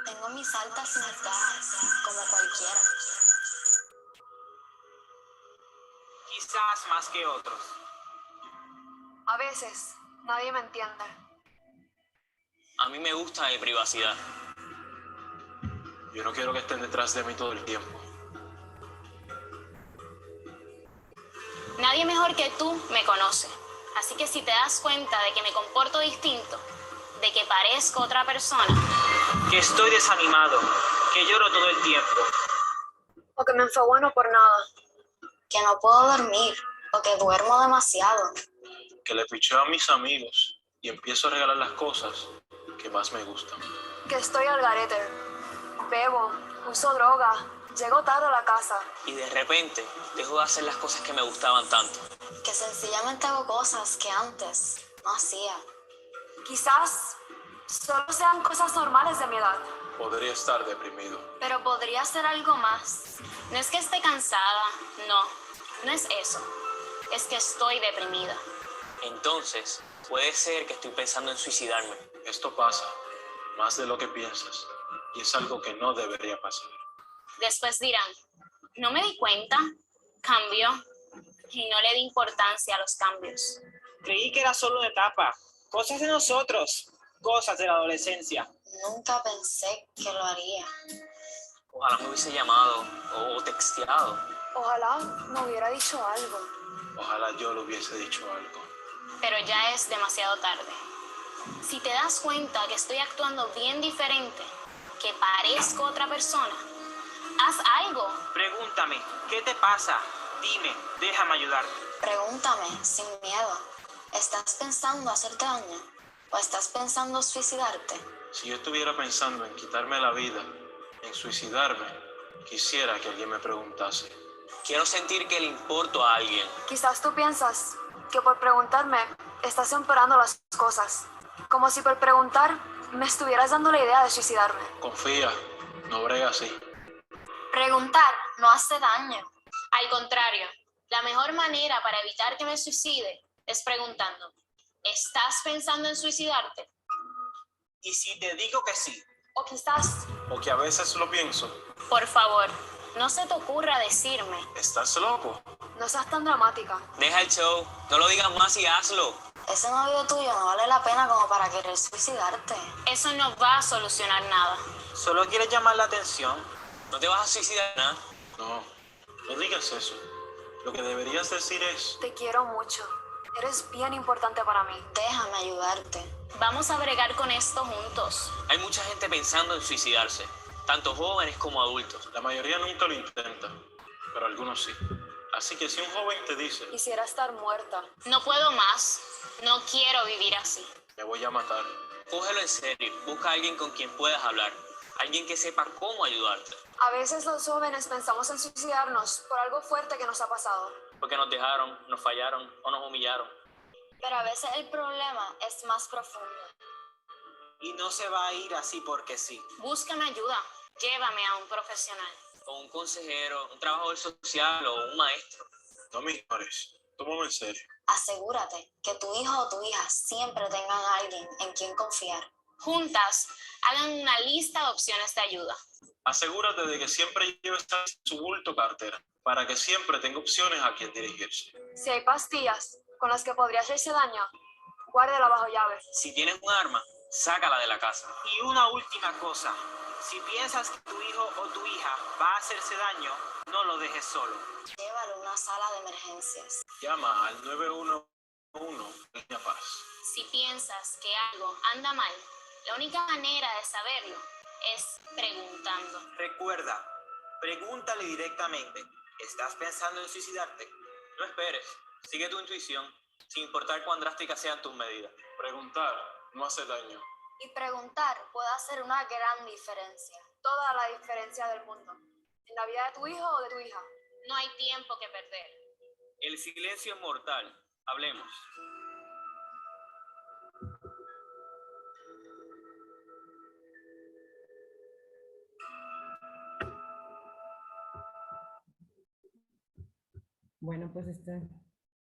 Tengo mis altas y mis bajas, como cualquiera. Quizás más que otros. A veces, nadie me entiende. A mí me gusta mi privacidad. Yo no quiero que estén detrás de mí todo el tiempo. Nadie mejor que tú me conoce. Así que si te das cuenta de que me comporto distinto, de que parezco otra persona, Que estoy desanimado, que lloro todo el tiempo. o que me enfaguano por nada, que no puedo dormir, o que duermo demasiado, Que le picheo a mis amigos y empiezo a regalar las cosas que más me gustan. que estoy al garete, bebo, uso droga, llego tarde a la casa, Y de repente dejo de hacer las cosas que me gustaban tanto. que sencillamente hago cosas que antes no hacía. Quizás solo sean cosas normales de mi edad, Podría estar deprimido. pero podría ser algo más. No es que esté cansada, no es eso. Es que estoy deprimida. Entonces, puede ser que estoy pensando en suicidarme. Esto pasa más de lo que piensas y es algo que no debería pasar. Después dirán, no me di cuenta, cambió, y no le di importancia a los cambios. Creí que era solo una etapa. Cosas de nosotros. Cosas de la adolescencia. Nunca pensé que lo haría. Ojalá me hubiese llamado o texteado. Ojalá me hubiera dicho algo. Ojalá yo le hubiese dicho algo. Pero ya es demasiado tarde. Si te das cuenta que estoy actuando bien diferente, que parezco otra persona, Haz algo. Pregúntame, ¿qué te pasa? Dime, déjame ayudarte. Pregúntame, sin miedo. ¿Estás pensando hacerte daño? ¿O estás pensando suicidarte? Si yo estuviera pensando en quitarme la vida, en suicidarme, quisiera que alguien me preguntase. Quiero sentir que le importo a alguien. Quizás tú piensas que por preguntarme estás empeorando las cosas. Como si por preguntar me estuvieras dando la idea de suicidarme. Confía, no brega así. Preguntar no hace daño. Al contrario, la mejor manera para evitar que me suicide es preguntando, ¿estás pensando en suicidarte? ¿Y si te digo que sí? O quizás, O que a veces lo pienso. Por favor, no se te ocurra decirme. ¿Estás loco? no seas tan dramática. Deja el show, no lo digas más y hazlo. Ese novio tuyo no vale la pena como para querer suicidarte. Eso no va a solucionar nada. ¿Solo quieres llamar la atención? No te vas a suicidar, ¿no? No, no digas eso. Lo que deberías decir es... Te quiero mucho. Eres bien importante para mí. Déjame ayudarte. Vamos a bregar con esto juntos. Hay mucha gente pensando en suicidarse, tanto jóvenes como adultos. La mayoría nunca lo intenta, pero algunos sí. Así que si un joven te dice... Quisiera estar muerta. No puedo más. No quiero vivir así. Me voy a matar. Cógelo en serio, busca a alguien con quien puedas hablar, alguien que sepa cómo ayudarte. A veces los jóvenes pensamos en suicidarnos por algo fuerte que nos ha pasado. Porque nos dejaron, nos fallaron o nos humillaron. Pero a veces el problema es más profundo. Y no se va a ir así porque sí. Búscame ayuda. Llévame a un profesional. O un consejero, un trabajador social o un maestro. No me ignores. Tómame en serio. Asegúrate que tu hijo o tu hija siempre tengan a alguien en quien confiar. Juntas, hagan una lista de opciones de ayuda. Asegúrate de que siempre lleves su bulto cartera, para que siempre tenga opciones a quien dirigirse. Si hay pastillas con las que podría hacerse daño, guárdela bajo llave. Si tienes un arma, sácala de la casa. Y una última cosa. Si piensas que tu hijo o tu hija va a hacerse daño, no lo dejes solo. Llévalo a una sala de emergencias. Llama al 911 Línea Paz. Si piensas que algo anda mal, la única manera de saberlo es preguntando. Recuerda, pregúntale directamente. ¿Estás pensando en suicidarte? No esperes, sigue tu intuición, sin importar cuán drásticas sean tus medidas. Preguntar no hace daño. Y preguntar puede hacer una gran diferencia. Toda la diferencia del mundo. En la vida de tu hijo o de tu hija. No hay tiempo que perder. El silencio es mortal. Hablemos. Bueno, pues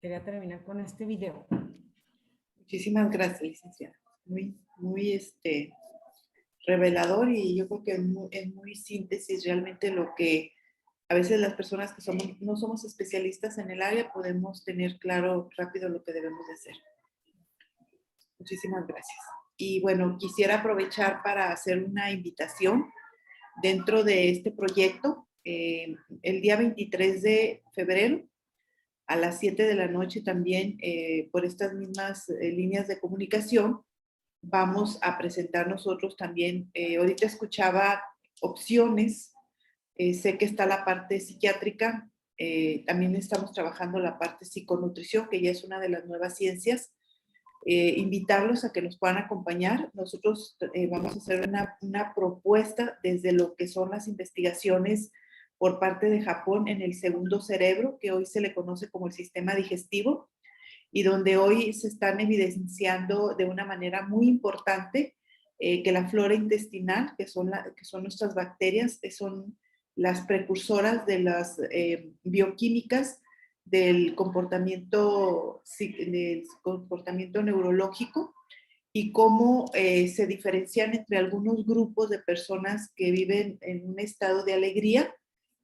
quería terminar con este video. Muchísimas gracias, licenciada. Muy revelador, y yo creo que en muy síntesis realmente lo que a veces las personas que no somos especialistas en el área podemos tener claro rápido lo que debemos de hacer. Muchísimas gracias. Y bueno, quisiera aprovechar para hacer una invitación dentro de este proyecto. El día 23 de febrero a las 7 de la noche también, por estas mismas líneas de comunicación, vamos a presentar nosotros también. Ahorita escuchaba opciones. Sé que está la parte psiquiátrica, también estamos trabajando la parte psiconutrición, que ya es una de las nuevas ciencias. Invitarlos a que nos puedan acompañar. Nosotros vamos a hacer una propuesta desde lo que son las investigaciones por parte de Japón en el segundo cerebro, que hoy se le conoce como el sistema digestivo, y donde hoy se están evidenciando de una manera muy importante que la flora intestinal, que son nuestras bacterias, son las precursoras de las bioquímicas del comportamiento neurológico, y cómo se diferencian entre algunos grupos de personas que viven en un estado de alegría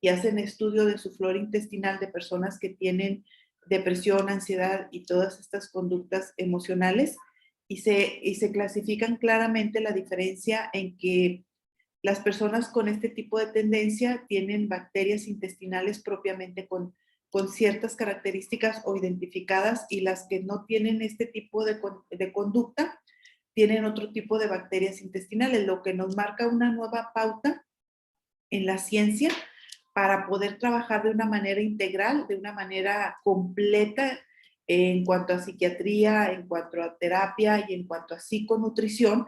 y hacen estudio de su flora intestinal de personas que tienen depresión, ansiedad y todas estas conductas emocionales, y se clasifican claramente la diferencia en que las personas con este tipo de tendencia tienen bacterias intestinales propiamente con ciertas características o identificadas, y las que no tienen este tipo de conducta tienen otro tipo de bacterias intestinales, lo que nos marca una nueva pauta en la ciencia para poder trabajar de una manera integral, de una manera completa en cuanto a psiquiatría, en cuanto a terapia y en cuanto a psiconutrición.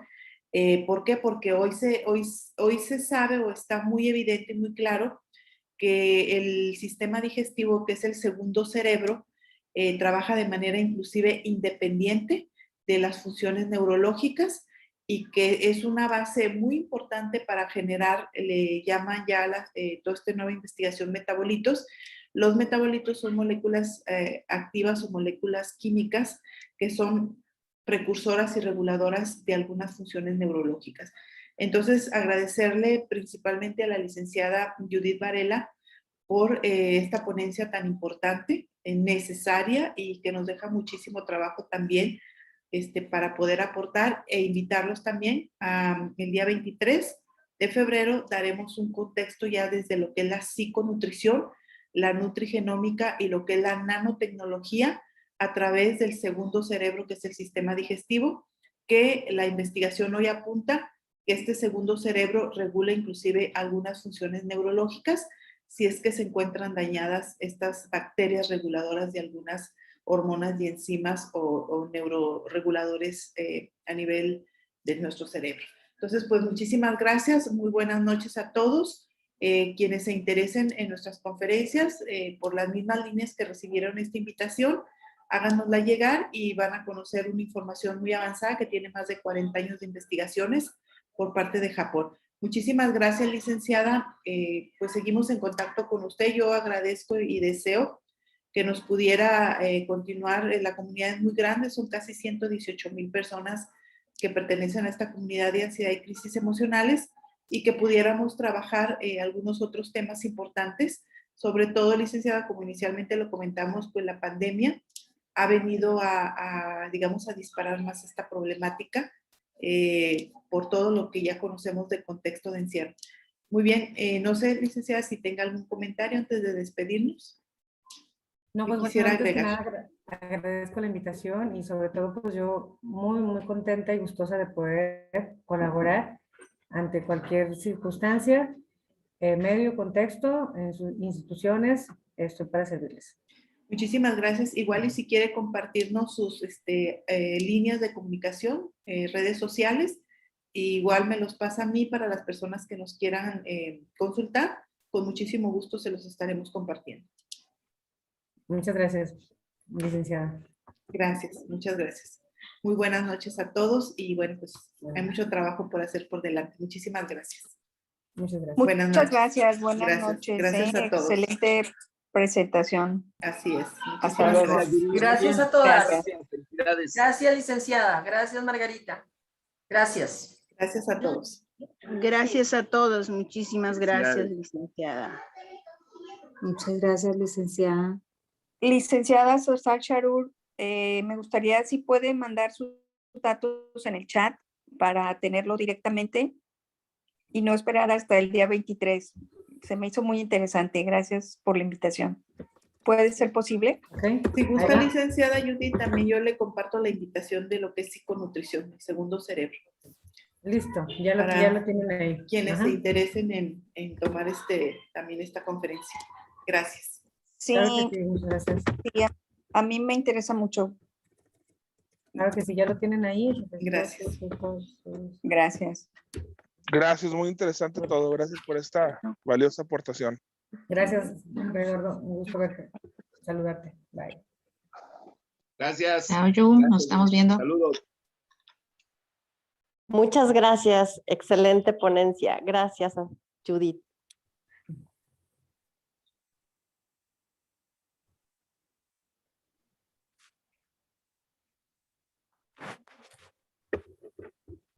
¿Por qué? Porque hoy se sabe o está muy evidente, muy claro, que el sistema digestivo, que es el segundo cerebro, trabaja de manera inclusive independiente de las funciones neurológicas y que es una base muy importante para generar, le llaman ya toda esta nueva investigación, metabolitos. Los metabolitos son moléculas activas o moléculas químicas que son precursoras y reguladoras de algunas funciones neurológicas. Entonces, agradecerle principalmente a la licenciada Judith Varela por esta ponencia tan importante, necesaria y que nos deja muchísimo trabajo también para poder aportar e invitarlos también el día 23 de febrero daremos un contexto ya desde lo que es la psiconutrición, la nutrigenómica y lo que es la nanotecnología a través del segundo cerebro que es el sistema digestivo, que la investigación hoy apunta que este segundo cerebro regula inclusive algunas funciones neurológicas si es que se encuentran dañadas estas bacterias reguladoras de algunas hormonas y enzimas o neuroreguladores a nivel de nuestro cerebro. Entonces, pues muchísimas gracias, muy buenas noches a todos. Quienes se interesen en nuestras conferencias, por las mismas líneas que recibieron esta invitación, háganosla llegar y van a conocer una información muy avanzada que tiene más de 40 años de investigaciones por parte de Japón. Muchísimas gracias, licenciada. Pues seguimos en contacto con usted. Yo agradezco y deseo que nos pudiera continuar. La comunidad es muy grande, son casi 118,000 personas que pertenecen a esta comunidad de ansiedad y crisis emocionales y que pudiéramos trabajar algunos otros temas importantes, sobre todo, licenciada, como inicialmente lo comentamos, pues la pandemia ha venido digamos, a disparar más esta problemática por todo lo que ya conocemos del contexto de encierro. Muy bien, no sé, licenciada, si tenga algún comentario antes de despedirnos. No, pues quisiera bueno, antes que agregar. nada agradezco la invitación y sobre todo pues yo muy contenta y gustosa de poder colaborar ante cualquier circunstancia, medio, contexto, en sus instituciones, estoy para servirles. Muchísimas gracias. Igual y si quiere compartirnos sus líneas de comunicación, redes sociales, igual me los pasa a mí para las personas que nos quieran consultar. Con muchísimo gusto se los estaremos compartiendo. Muchas gracias, licenciada. Gracias, muchas gracias. Muy buenas noches a todos y bueno, pues hay mucho trabajo por hacer por delante. Muchísimas gracias. Muchas gracias. Buenas noches. Muchas gracias, buenas Gracias. noches. Gracias a todos. Excelente presentación. Así es. Hasta luego. Gracias a todas. Gracias. Gracias, licenciada. Gracias, Margarita. Gracias. Gracias a todos. Gracias a todos. Muchísimas gracias, licenciada. Muchas gracias, licenciada. Licenciada Sosal Sharur, me gustaría si puede mandar sus datos en el chat para tenerlo directamente y no esperar hasta el día 23. Se me hizo muy interesante. Gracias por la invitación. ¿Puede ser posible? Okay. Si gusta, licenciada Judith, también yo le comparto la invitación de lo que es psiconutrición, el segundo cerebro. Listo, ya lo tienen ahí. Quienes se interesen en tomar también esta conferencia. Gracias. Sí, claro que sí, muchas gracias. Sí, a mí me interesa mucho. Claro que sí, ya lo tienen ahí. Gracias. Gracias. Gracias, muy interesante todo. Gracias por esta valiosa aportación. Gracias, Eduardo. Un gusto verte. Saludarte. Bye. Gracias. Chao, Yu. Nos estamos viendo. Saludos. Muchas gracias. Excelente ponencia. Gracias, Judith.